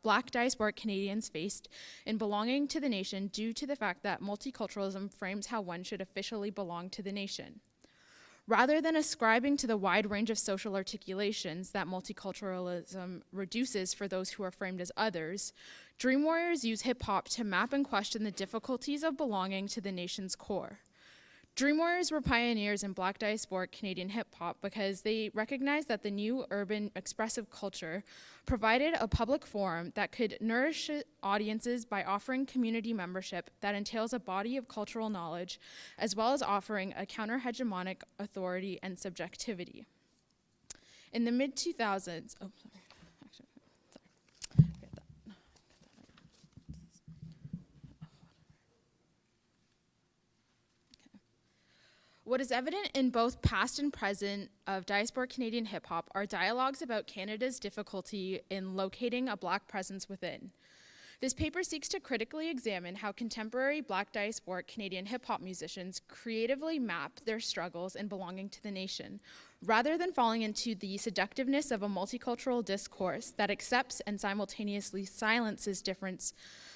Black diasporic Canadians faced in belonging to the nation due to the fact that multiculturalism frames how one should officially belong to the nation. Rather than ascribing to the wide range of social articulations that multiculturalism reduces for those who are framed as others, Dream Warriors use hip-hop to map and question the difficulties of belonging to the nation's core. Dream Warriors were pioneers in Black diasporic Canadian hip-hop because they recognized that the new urban expressive culture provided a public forum that could nourish audiences by offering community membership that entails a body of cultural knowledge, as well as offering a counter-hegemonic authority and subjectivity. In the mid-2000s, what is evident in both past and present of diasporic Canadian hip-hop are dialogues about Canada's difficulty in locating a Black presence within. This paper seeks to critically examine how contemporary Black diasporic Canadian hip-hop musicians creatively map their struggles in belonging to the nation, rather than falling into the seductiveness of a multicultural discourse that accepts and simultaneously silences difference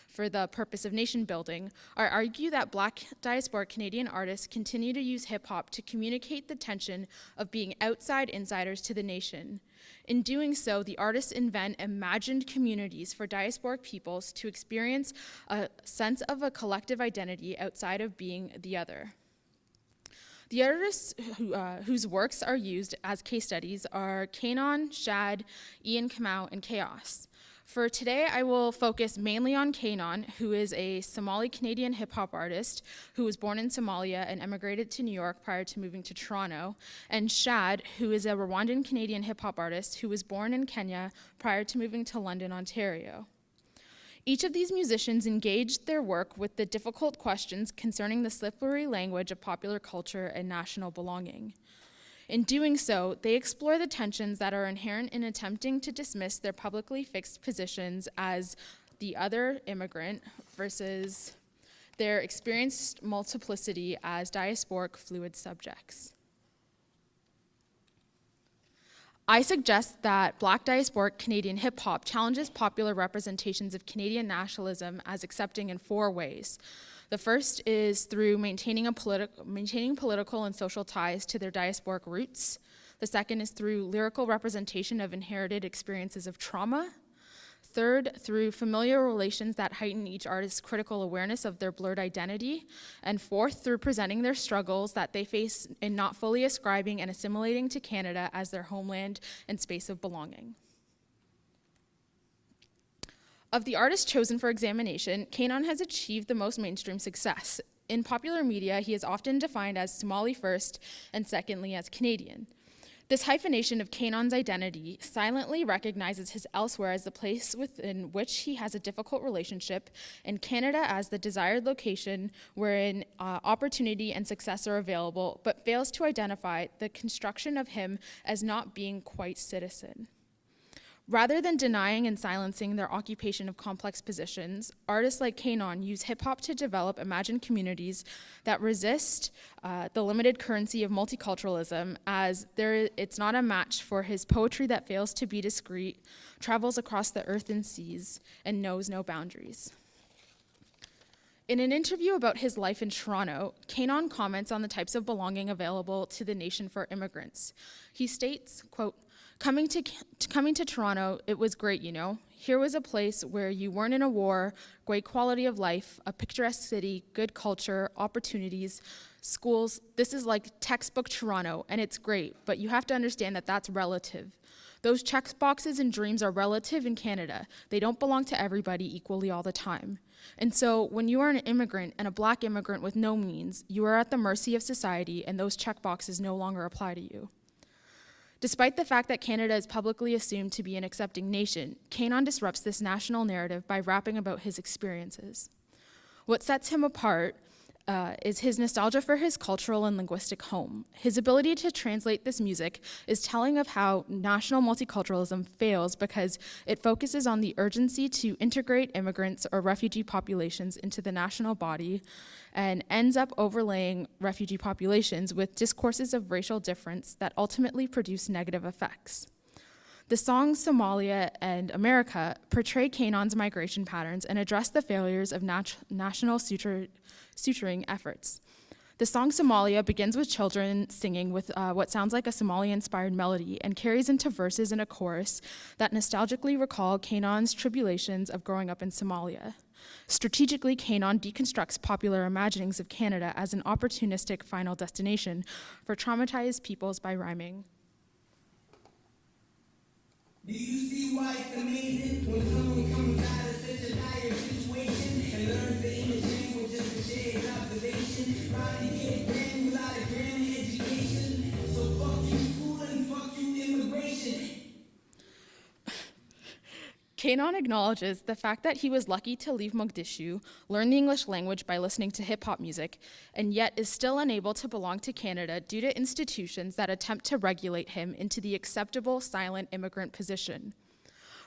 for the purpose of nation building. I argue that Black diasporic Canadian artists continue to use hip-hop to communicate the tension of being outside insiders to the nation. In doing so, the artists invent imagined communities for diasporic peoples to experience a sense of a collective identity outside of being the other. The artists whose works are used as case studies are Kanon, Shad, Ian Kamau, and Chaos. For today, I will focus mainly on Kanon, who is a Somali-Canadian hip-hop artist who was born in Somalia and emigrated to New York prior to moving to Toronto, and Shad, who is a Rwandan-Canadian hip-hop artist who was born in Kenya prior to moving to London, Ontario. Each of these musicians engaged their work with the difficult questions concerning the slippery language of popular culture and national belonging. In doing so, they explore the tensions that are inherent in attempting to dismiss their publicly fixed positions as the other immigrant versus their experienced multiplicity as diasporic fluid subjects. I suggest that Black diasporic Canadian hip-hop challenges popular representations of Canadian nationalism as accepting in 4 ways. The first is through maintaining political and social ties to their diasporic roots. The second is through lyrical representation of inherited experiences of trauma. Third, through familial relations that heighten each artist's critical awareness of their blurred identity. And fourth, through presenting their struggles that they face in not fully ascribing and assimilating to Canada as their homeland and space of belonging. Of the artists chosen for examination, Kanon has achieved the most mainstream success. In popular media, he is often defined as Somali first and secondly as Canadian. This hyphenation of Kanon's identity silently recognizes his elsewhere as the place within which he has a difficult relationship, and Canada as the desired location wherein opportunity and success are available, but fails to identify the construction of him as not being quite citizen. Rather than denying and silencing their occupation of complex positions, artists like Kanon use hip-hop to develop imagined communities that resist the limited currency of multiculturalism, as it's not a match for his poetry that fails to be discrete, travels across the earth and seas, and knows no boundaries. In an interview about his life in Toronto, Kanon comments on the types of belonging available to the nation for immigrants. He states, quote, Coming to Toronto, it was great, you know. Here was a place where you weren't in a war, great quality of life, a picturesque city, good culture, opportunities, schools. This is like textbook Toronto, and it's great, but you have to understand that that's relative. Those check boxes and dreams are relative in Canada. They don't belong to everybody equally all the time. And so when you are an immigrant and a black immigrant with no means, you are at the mercy of society, and those check boxes no longer apply to you. Despite the fact that Canada is publicly assumed to be an accepting nation, Kanon disrupts this national narrative by rapping about his experiences. What sets him apart is his nostalgia for his cultural and linguistic home. His ability to translate this music is telling of how national multiculturalism fails because it focuses on the urgency to integrate immigrants or refugee populations into the national body and ends up overlaying refugee populations with discourses of racial difference that ultimately produce negative effects. The songs Somalia and America portray Kanon's migration patterns and address the failures of national suturing efforts. The song Somalia begins with children singing with what sounds like a Somali-inspired melody and carries into verses and a chorus that nostalgically recall Kanon's tribulations of growing up in Somalia. Strategically, Kanon deconstructs popular imaginings of Canada as an opportunistic final destination for traumatized peoples by rhyming. Do you see why it's amazing when someone comes out of such a dire situation and learns the English language just to share his observation? Finally get brand new lot of grammar education. So fuck you school and fuck you immigration. Kanon acknowledges the fact that he was lucky to leave Mogadishu, learn the English language by listening to hip-hop music, and yet is still unable to belong to Canada due to institutions that attempt to regulate him into the acceptable silent immigrant position.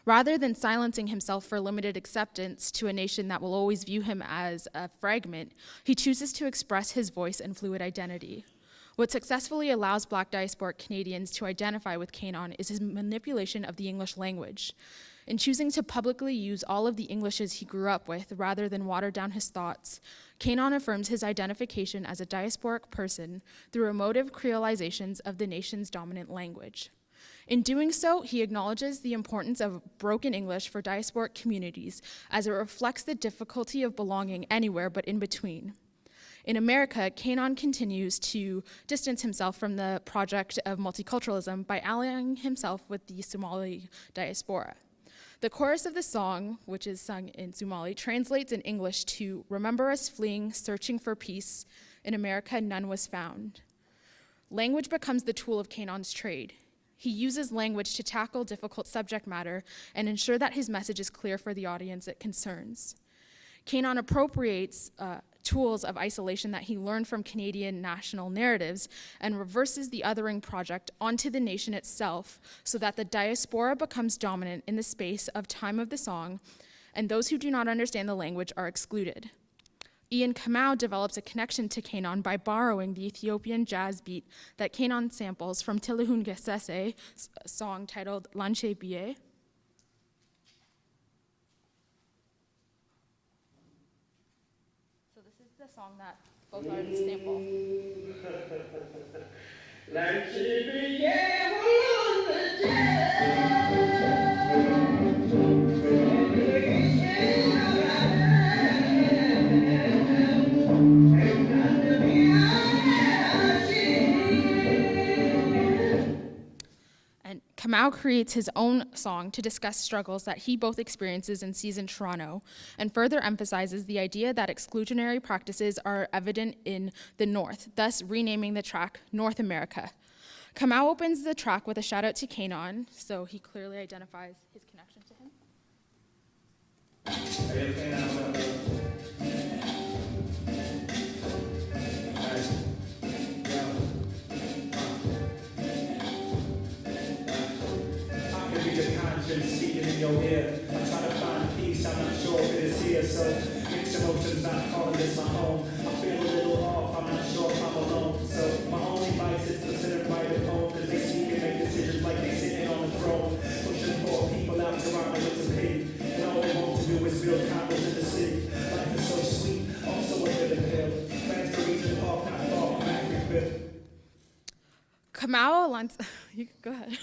Rather than silencing himself for limited acceptance to a nation that will always view him as a fragment, he chooses to express his voice and fluid identity. What successfully allows Black diasporic Canadians to identify with Kanon is his manipulation of the English language. In choosing to publicly use all of the Englishes he grew up with rather than water down his thoughts, Kanon affirms his identification as a diasporic person through emotive creolizations of the nation's dominant language. In doing so, he acknowledges the importance of broken English for diasporic communities as it reflects the difficulty of belonging anywhere but in between. In America, Kanon continues to distance himself from the project of multiculturalism by allying himself with the Somali diaspora. The chorus of the song, which is sung in Somali, translates in English to "Remember us fleeing, searching for peace. In America, none was found." Language becomes the tool of Kanon's trade. He uses language to tackle difficult subject matter and ensure that his message is clear for the audience it concerns. Kanon appropriates tools of isolation that he learned from Canadian national narratives and reverses the othering project onto the nation itself so that the diaspora becomes dominant in the space of time of the song, and those who do not understand the language are excluded. Ian Kamau develops a connection to Kanon by borrowing the Ethiopian jazz beat that Kanon samples from Tilahun Gesese's song titled Lanche Bie. The song that both artists sample. And Kamau Kamau creates his own song to discuss struggles that he both experiences and sees in Toronto, and further emphasizes the idea that exclusionary practices are evident in the North, thus renaming the track North America. Kamau opens the track with a shout out to Kanon, so he clearly identifies his connection to him. Speaking in your ear, I try to find peace, I'm not sure if it is here, so mixed emotions, I'm calling this my home. I feel a little off, I'm not sure if I'm alone, so my only vice is to sit and write at home, cause they speak and make decisions like they sitting on the throne, pushing more people out to rhyme with some hate, and all they want to do is build condos in the city. Life is so sweet, also a bitter pill, plans for region park, not far from Acreville. Kamau aligns, you can go ahead.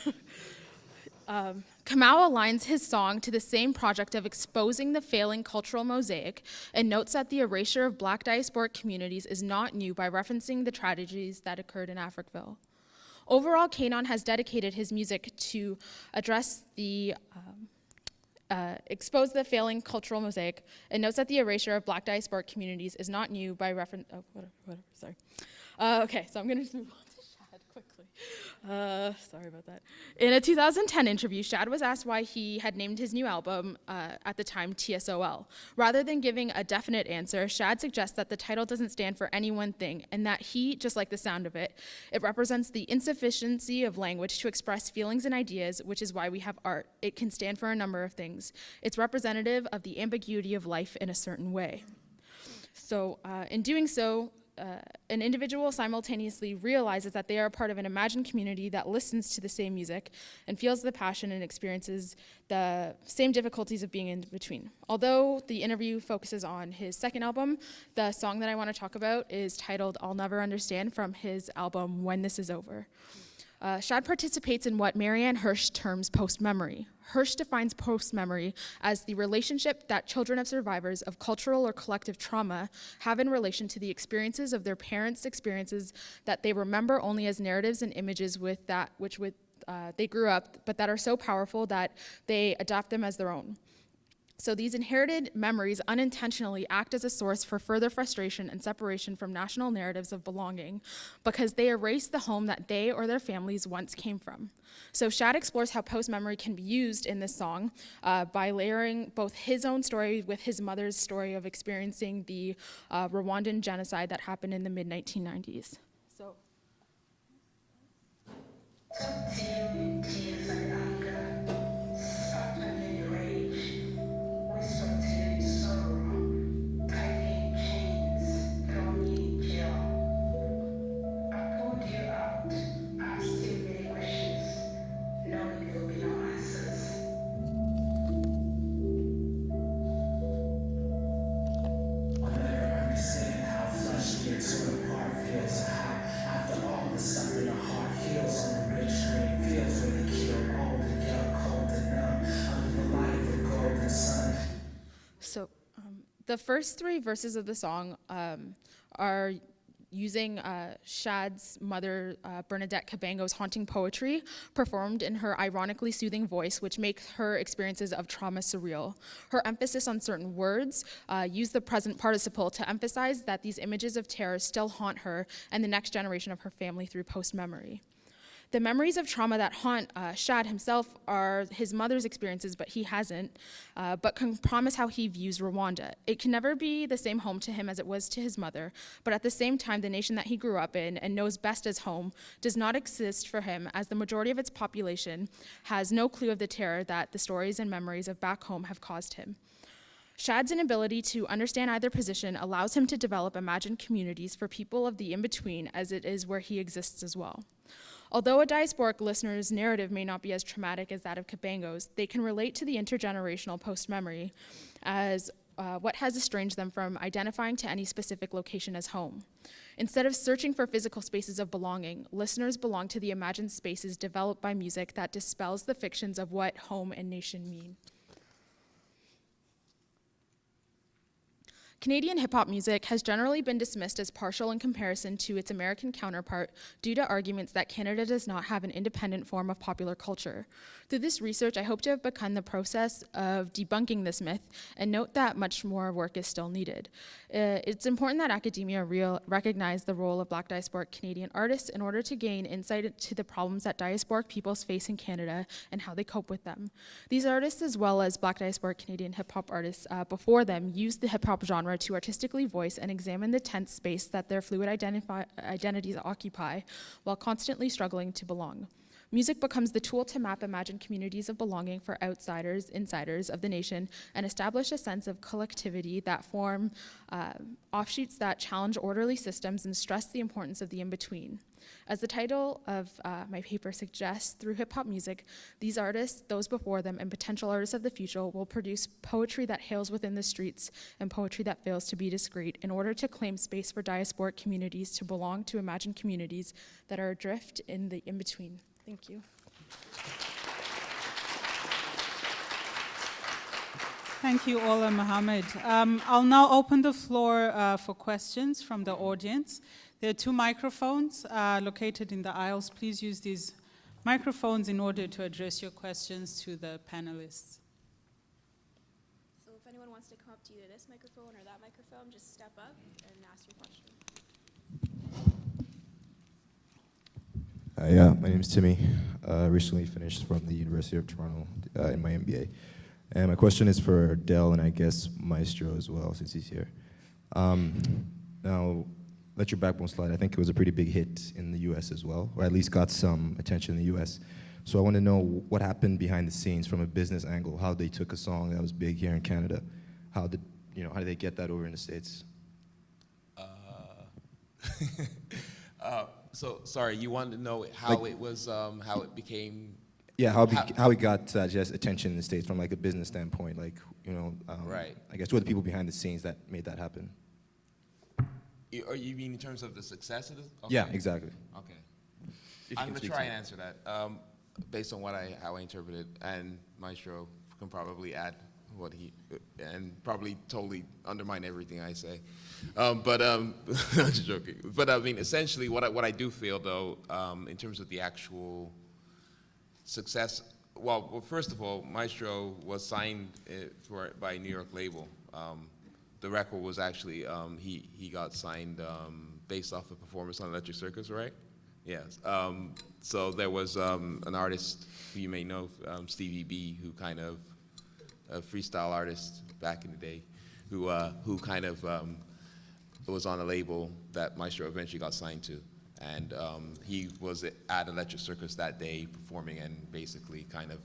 Kamau aligns his song to the same project of exposing the failing cultural mosaic and notes that the erasure of Black diasporic communities is not new by referencing the tragedies that occurred in Africville. Overall, Kanon has dedicated his music to address the expose the failing cultural mosaic and notes that the erasure of Black diasporic communities is not new by reference. Oh, whatever. Sorry. Okay, so I'm going to move on to Shad quickly. Sorry about that. In a 2010 interview, Shad was asked why he had named his new album at the time TSOL. Rather than giving a definite answer, Shad suggests that the title doesn't stand for any one thing, and that he, just like the sound of it, it represents the insufficiency of language to express feelings and ideas, which is why we have art. It can stand for a number of things. It's representative of the ambiguity of life in a certain way. So in doing so, an individual simultaneously realizes that they are part of an imagined community that listens to the same music and feels the passion and experiences the same difficulties of being in between. Although the interview focuses on his second album, the song that I want to talk about is titled I'll Never Understand from his album When This Is Over. Shad participates in what Marianne Hirsch terms post-memory. Hirsch defines post-memory as the relationship that children of survivors of cultural or collective trauma have in relation to the experiences of their parents' experiences that they remember only as narratives and images with that which they grew up, but that are so powerful that they adopt them as their own. So these inherited memories unintentionally act as a source for further frustration and separation from national narratives of belonging because they erase the home that they or their families once came from. So Shad explores how post-memory can be used in this song by layering both his own story with his mother's story of experiencing the Rwandan genocide that happened in the mid-1990s. So. So the first three verses of the song are using Shad's mother, Bernadette Cabango's haunting poetry, performed in her ironically soothing voice, which makes her experiences of trauma surreal. Her emphasis on certain words use the present participle to emphasize that these images of terror still haunt her and the next generation of her family through post-memory. The memories of trauma that haunt Shad himself are his mother's experiences, but he hasn't, but can promise how he views Rwanda. It can never be the same home to him as it was to his mother, but at the same time, the nation that he grew up in and knows best as home does not exist for him, as the majority of its population has no clue of the terror that the stories and memories of back home have caused him. Shad's inability to understand either position allows him to develop imagined communities for people of the in-between, as it is where he exists as well. Although a diasporic listener's narrative may not be as traumatic as that of Cabango's, they can relate to the intergenerational post-memory as what has estranged them from identifying to any specific location as home. Instead of searching for physical spaces of belonging, listeners belong to the imagined spaces developed by music that dispels the fictions of what home and nation mean. Canadian hip-hop music has generally been dismissed as partial in comparison to its American counterpart due to arguments that Canada does not have an independent form of popular culture. Through this research, I hope to have begun the process of debunking this myth and note that much more work is still needed. It's important that academia recognize the role of Black diasporic Canadian artists in order to gain insight into the problems that diasporic peoples face in Canada and how they cope with them. These artists, as well as Black diasporic Canadian hip-hop artists before them, used the hip-hop genre to artistically voice and examine the tense space that their fluid identities occupy while constantly struggling to belong. Music becomes the tool to map imagined communities of belonging for outsiders, insiders of the nation, and establish a sense of collectivity that form offshoots that challenge orderly systems and stress the importance of the in-between. As the title of my paper suggests, through hip-hop music, these artists, those before them, and potential artists of the future will produce poetry that hails within the streets and poetry that fails to be discrete in order to claim space for diasporic communities to belong to imagined communities that are adrift in the in-between. Thank you. Thank you, Ola Mohammed. I'll now open the floor for questions from the audience. There are 2 microphones located in the aisles. Please use these microphones in order to address your questions to the panelists. So if anyone wants to come up to either this microphone or that microphone, just step up and ask your question. Yeah, my name is Timmy. Recently finished from the University of Toronto in my MBA. And my question is for Del and I guess Maestro as well, since he's here. Now, Let Your Backbone Slide, I think it was a pretty big hit in the US as well, or at least got some attention in the US. So I want to know what happened behind the scenes from a business angle, how they took a song that was big here in Canada. How did they get that over in the States? So sorry, you wanted to know how it was, how it became. Yeah, how it got just attention in the States from like a business standpoint, like right. I guess who are the people behind the scenes that made that happen? Or you mean in terms of the success of this? Okay. Yeah, exactly. Okay, I'm gonna try and answer that based on how I interpret it, and Maestro can probably add what and probably totally undermine everything I say. I'm just joking. But I mean, essentially, what I do feel though, in terms of the actual success. Well, first of all, Maestro was signed by a New York label. The record was actually he got signed based off a performance on Electric Circus, right? Yes. So there was an artist who you may know, Stevie B, who kind of a freestyle artist back in the day, who kind of was on a label that Maestro eventually got signed to, and he was at Electric Circus that day performing, and basically kind of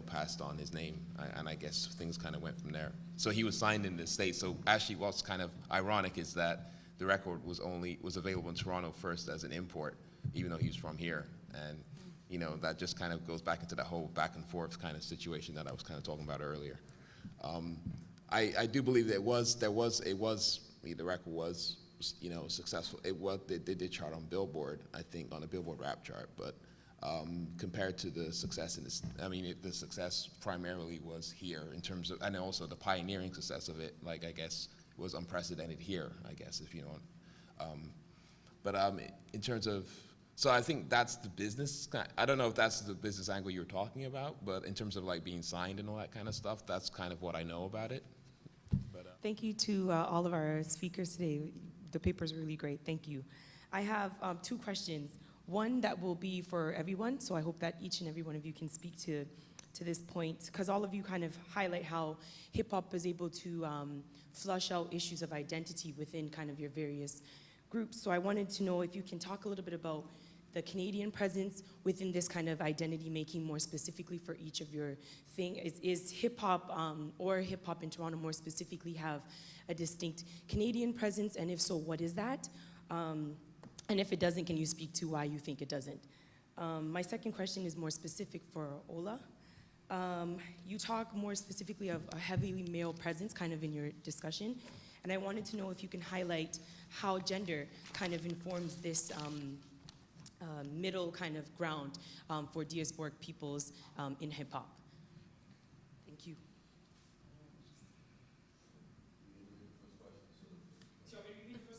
passed on his name, and I guess things kind of went from there. So he was signed in the States. So actually, what's kind of ironic is that the record was available in Toronto first as an import, even though he was from here, and that just kind of goes back into that whole back and forth kind of situation that I was kind of talking about earlier. I do believe that the record was successful. They did chart on Billboard, I think, on the Billboard rap chart, but compared to the success the success primarily was here in terms of, and also the pioneering success of it, like I guess was unprecedented here, I guess, if you know. In terms of, so I think that's the business. I don't know if that's the business angle you were talking about, but in terms of like being signed and all that kind of stuff, that's kind of what I know about it. Thank you to all of our speakers today. The paper's really great. Thank you. I have 2 questions. One that will be for everyone, so I hope that each and every one of you can speak to this point, because all of you kind of highlight how hip-hop is able to flush out issues of identity within kind of your various groups. So I wanted to know if you can talk a little bit about the Canadian presence within this kind of identity making, more specifically for each of your thing. Is hip-hop or hip-hop in Toronto more specifically have a distinct Canadian presence, and if so, what is that? And if it doesn't, can you speak to why you think it doesn't? My second question is more specific for Ola. You talk more specifically of a heavily male presence kind of in your discussion, and I wanted to know if you can highlight how gender kind of informs this middle kind of ground for diasporic peoples in hip-hop. Thank you.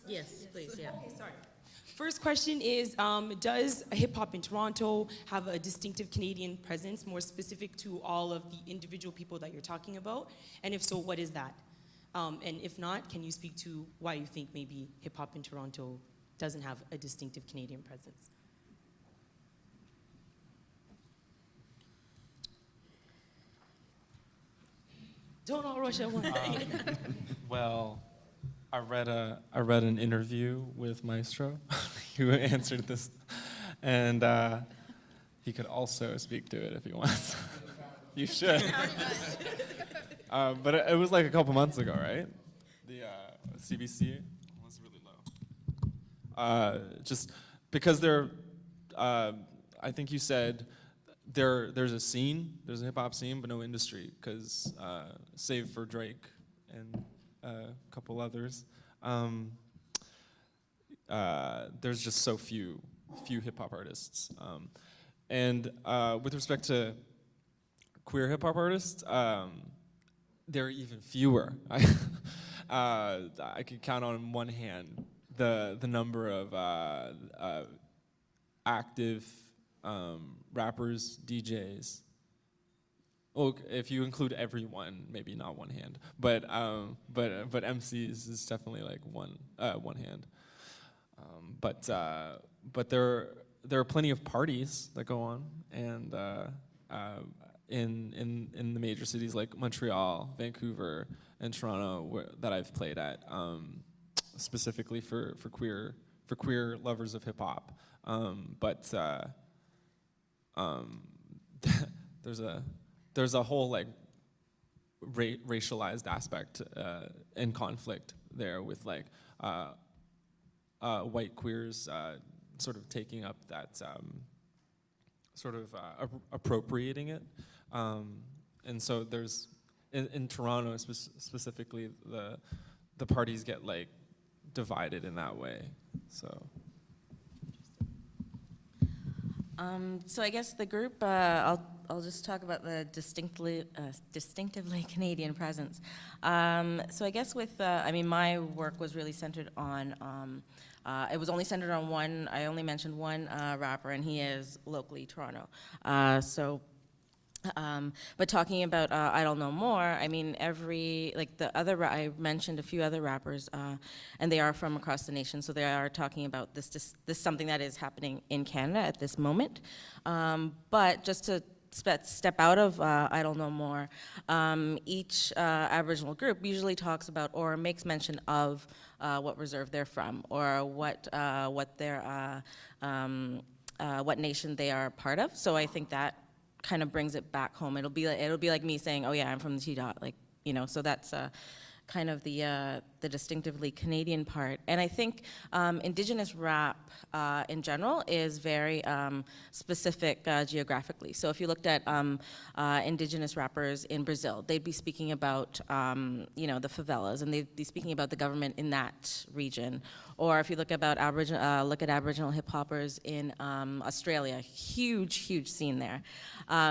Yes, please, yeah. Okay, sorry. First question is, does hip-hop in Toronto have a distinctive Canadian presence, more specific to all of the individual people that you're talking about? And if so, what is that? And if not, can you speak to why you think maybe hip-hop in Toronto doesn't have a distinctive Canadian presence? Don't all rush at once. Well, I read an interview with Maestro who answered this, and he could also speak to it if he wants. You should. But it was like a couple months ago, right? The CBC was really low. Just because I think you said there's a scene, there's a hip hop scene, but no industry, because save for Drake and a couple others, there's just so few hip hop artists. And with respect to queer hip hop artists, there are even fewer. I could count on one hand the number of active rappers, DJs. Well, if you include everyone, maybe not one hand, but MCs is definitely like one hand. But there are plenty of parties that go on, and in the major cities like Montreal, Vancouver, and Toronto that I've played at, specifically for queer lovers of hip hop. There's a whole like racialized aspect and conflict there with like white queers sort of taking up that sort of appropriating it, and so there's in Toronto specifically the parties get like divided in that way. So I guess the group, I'll just talk about the distinctively Canadian presence. So I guess with, my work was really centered on, it was only centered on one, I only mentioned one rapper, and he is locally Toronto. But talking about I Don't Know More, I mean, I mentioned a few other rappers, and they are from across the nation, so they are talking about this something that is happening in Canada at this moment. But just to step out of I Don't Know More, each Aboriginal group usually talks about or makes mention of what reserve they're from, or what nation they are part of. So I think that kind of brings it back home. It'll be like me saying, oh yeah, I'm from the T-Dot, so that's kind of the distinctively Canadian part. And I think Indigenous rap in general is very specific geographically. So if you looked at Indigenous rappers in Brazil, they'd be speaking about the favelas, and they'd be speaking about the government in that region. Or if you look at Aboriginal hip hoppers in Australia, huge scene there.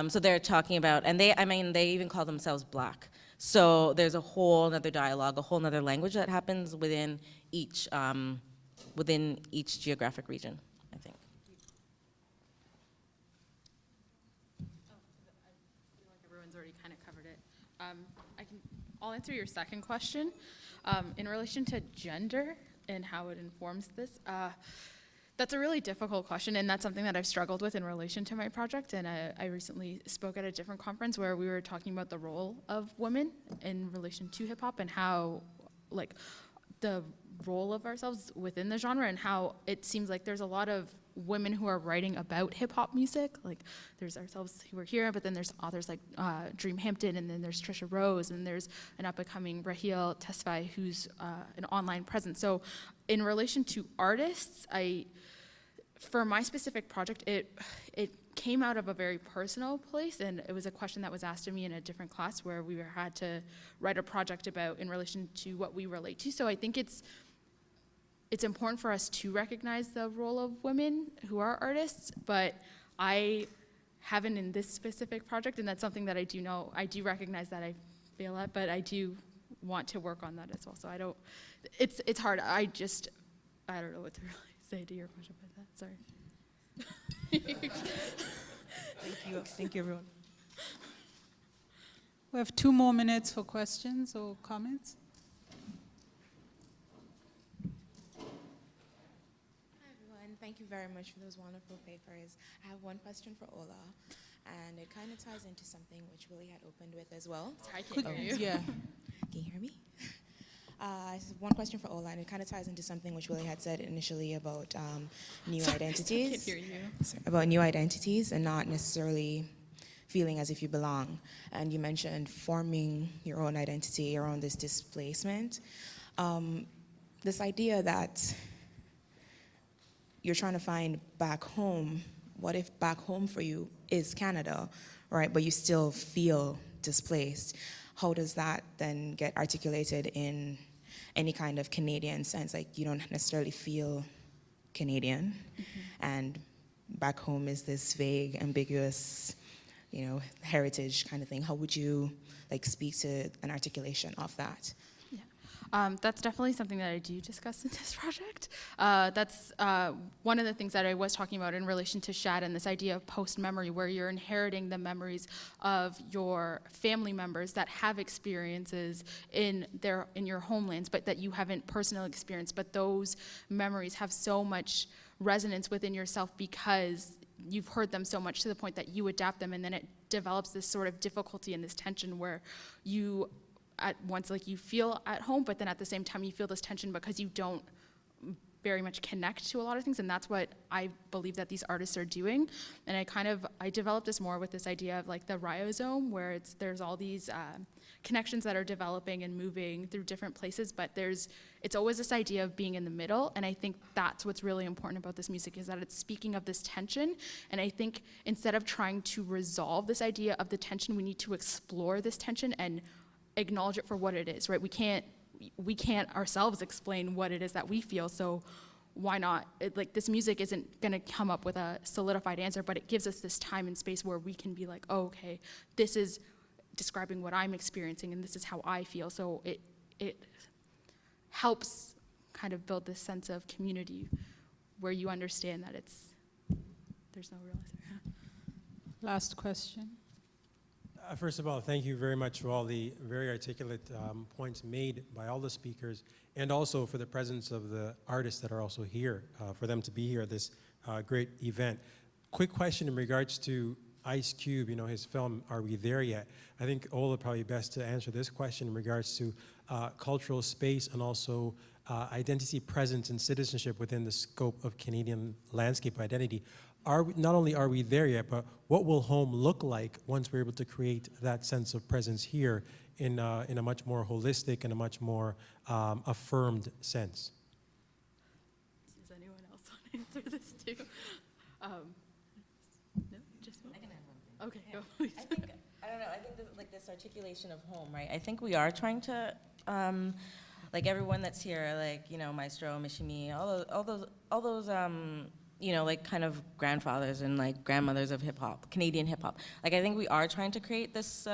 So they're talking about, and they even call themselves Black. So there's a whole other dialogue, a whole other language that happens within each geographic region, I think. I feel like everyone's already kind of covered it. I'll answer your second question. In relation to gender and how it informs this, that's a really difficult question, and that's something that I've struggled with in relation to my project. And I recently spoke at a different conference where we were talking about the role of women in relation to hip hop, and how, the role of ourselves within the genre, and how it seems like there's a lot of women who are writing about hip hop music. Like there's ourselves who are here, but then there's authors like Dream Hampton, and then there's Trisha Rose, and there's an up-and-coming Raheel Tesfaye who's an online presence. So in relation to artists, for my specific project, it came out of a very personal place, and it was a question that was asked of me in a different class where we had to write a project about in relation to what we relate to. So I think it's important for us to recognize the role of women who are artists, but I haven't in this specific project, and that's something that I do recognize that I fail at, but I do want to work on that as well. So it's hard. I don't know what to really say to your question about that. Sorry. Thank you, everyone. We have 2 more minutes for questions or comments. Hi, everyone. Thank you very much for those wonderful papers. I have one question for Ola, and it kind of ties into something which Willie had opened with as well. I can't hear you. Yeah. Can you hear me? I have one question for Ola, and it kind of ties into something which Willie had said initially about new identities. I can't hear you. About new identities and not necessarily feeling as if you belong. And you mentioned forming your own identity, your own this displacement. This idea that you're trying to find back home, what if back home for you is Canada, right? But you still feel displaced. How does that then get articulated in any kind of Canadian sense? Like, you don't necessarily feel Canadian, and back home is this vague, ambiguous, heritage kind of thing. How would you speak to an articulation of that? That's definitely something that I do discuss in this project. That's one of the things that I was talking about in relation to Shad and this idea of post-memory, where you're inheriting the memories of your family members that have experiences in your homelands, but that you haven't personally experienced. But those memories have so much resonance within yourself because you've heard them so much to the point that you adapt them, and then it develops this sort of difficulty and this tension where you at once you feel at home, but then at the same time you feel this tension because you don't very much connect to a lot of things, and that's what I believe that these artists are doing. And I developed this more with this idea of the rhizome, where there's all these connections that are developing and moving through different places, but it's always this idea of being in the middle. And I think that's what's really important about this music, is that it's speaking of this tension. And I think instead of trying to resolve this idea of the tension, we need to explore this tension and acknowledge it for what it is, right? We can't ourselves explain what it is that we feel, so why not? This music isn't gonna come up with a solidified answer, but it gives us this time and space where we can be like, oh, okay, this is describing what I'm experiencing and this is how I feel. So it helps kind of build this sense of community where you understand that there's no real answer. Last question. First of all, thank you very much for all the very articulate points made by all the speakers, and also for the presence of the artists that are also here, for them to be here at this great event. Quick question in regards to Ice Cube, his film, Are We There Yet? I think Ola probably best to answer this question in regards to cultural space and also identity, presence, and citizenship within the scope of Canadian landscape identity. Not only are we there yet, but what will home look like once we're able to create that sense of presence here in a much more holistic and a much more affirmed sense? Does anyone else want to answer this too? No, just me? I can add one thing. Okay, go please. I don't know, I think this articulation of home, right? I think we are trying to, everyone that's here, Maestro, Mishimi, all those kind of grandfathers and grandmothers of hip hop, Canadian hip hop. I think we are trying to create this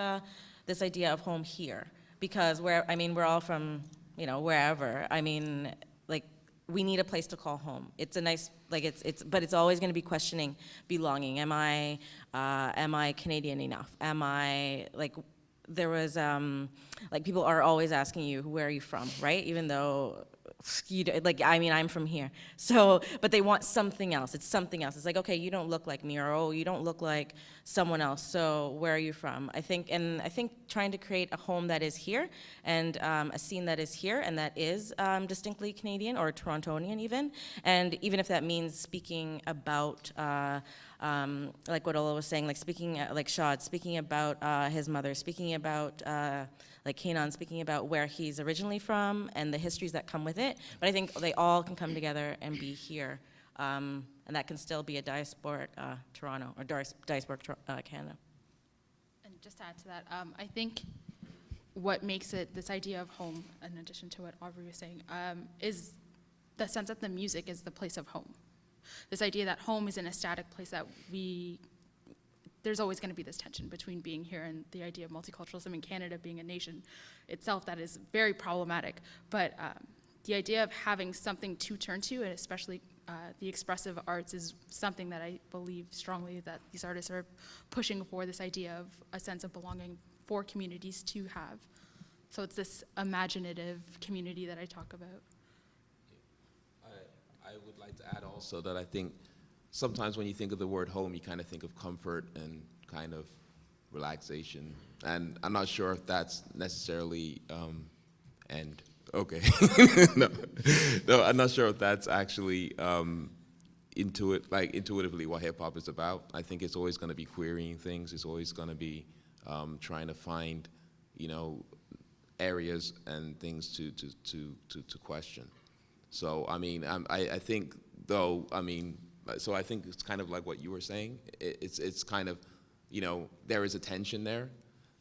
idea of home here, because we're all from, wherever. We need a place to call home. It's a nice, but it's always going to be questioning belonging. Am I Canadian enough? Am I, there was, people are always asking you, where are you from, right? Even though, I'm from here. So, but they want something else. It's something else. It's okay, you don't look like me, or oh, you don't look like someone else. So where are you from? I think trying to create a home that is here, and a scene that is here, and that is distinctly Canadian or Torontonian even. And even if that means speaking about, what Ola was saying, speaking, Shad, speaking about his mother, speaking about, Kanan, speaking about where he's originally from and the histories that come with it. But I think they all can come together and be here. And that can still be a diasporic Toronto, or diasporic Canada. And just to add to that, I think what makes it this idea of home, in addition to what Audrey was saying, is the sense that the music is the place of home. This idea that home isn't a static place, that there's always going to be this tension between being here and the idea of multiculturalism in Canada being a nation itself that is very problematic. But the idea of having something to turn to, and especially the expressive arts, is something that I believe strongly that these artists are pushing for, this idea of a sense of belonging for communities to have. So it's this imaginative community that I talk about. I would like to add also that I think sometimes when you think of the word home, you kind of think of comfort and kind of relaxation. And I'm not sure if that's necessarily, no, I'm not sure if that's actually intuitively what hip hop is about. I think it's always going to be querying things. It's always going to be trying to find, areas and things to question. So I mean, I think though, so I think it's kind of like what you were saying. It's kind of, there is a tension there.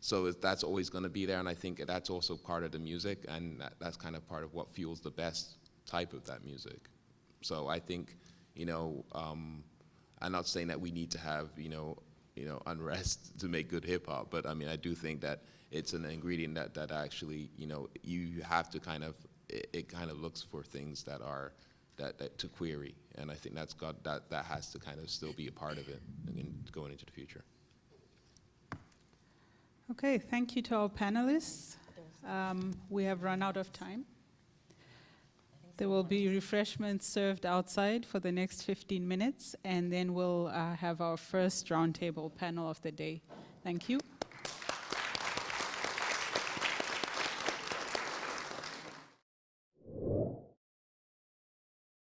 So that's always going to be there, and I think that's also part of the music, and that's kind of part of what fuels the best type of that music. So I think, I'm not saying that we need to have, unrest to make good hip hop, but I mean, I do think that it's an ingredient that actually, you have to kind of, it kind of looks for things that are, that to query, and I think that has to kind of still be a part of it going into the future. Okay, thank you to our panelists. We have run out of time. There will be refreshments served outside for the next 15 minutes, and then we'll have our first roundtable panel of the day. Thank you.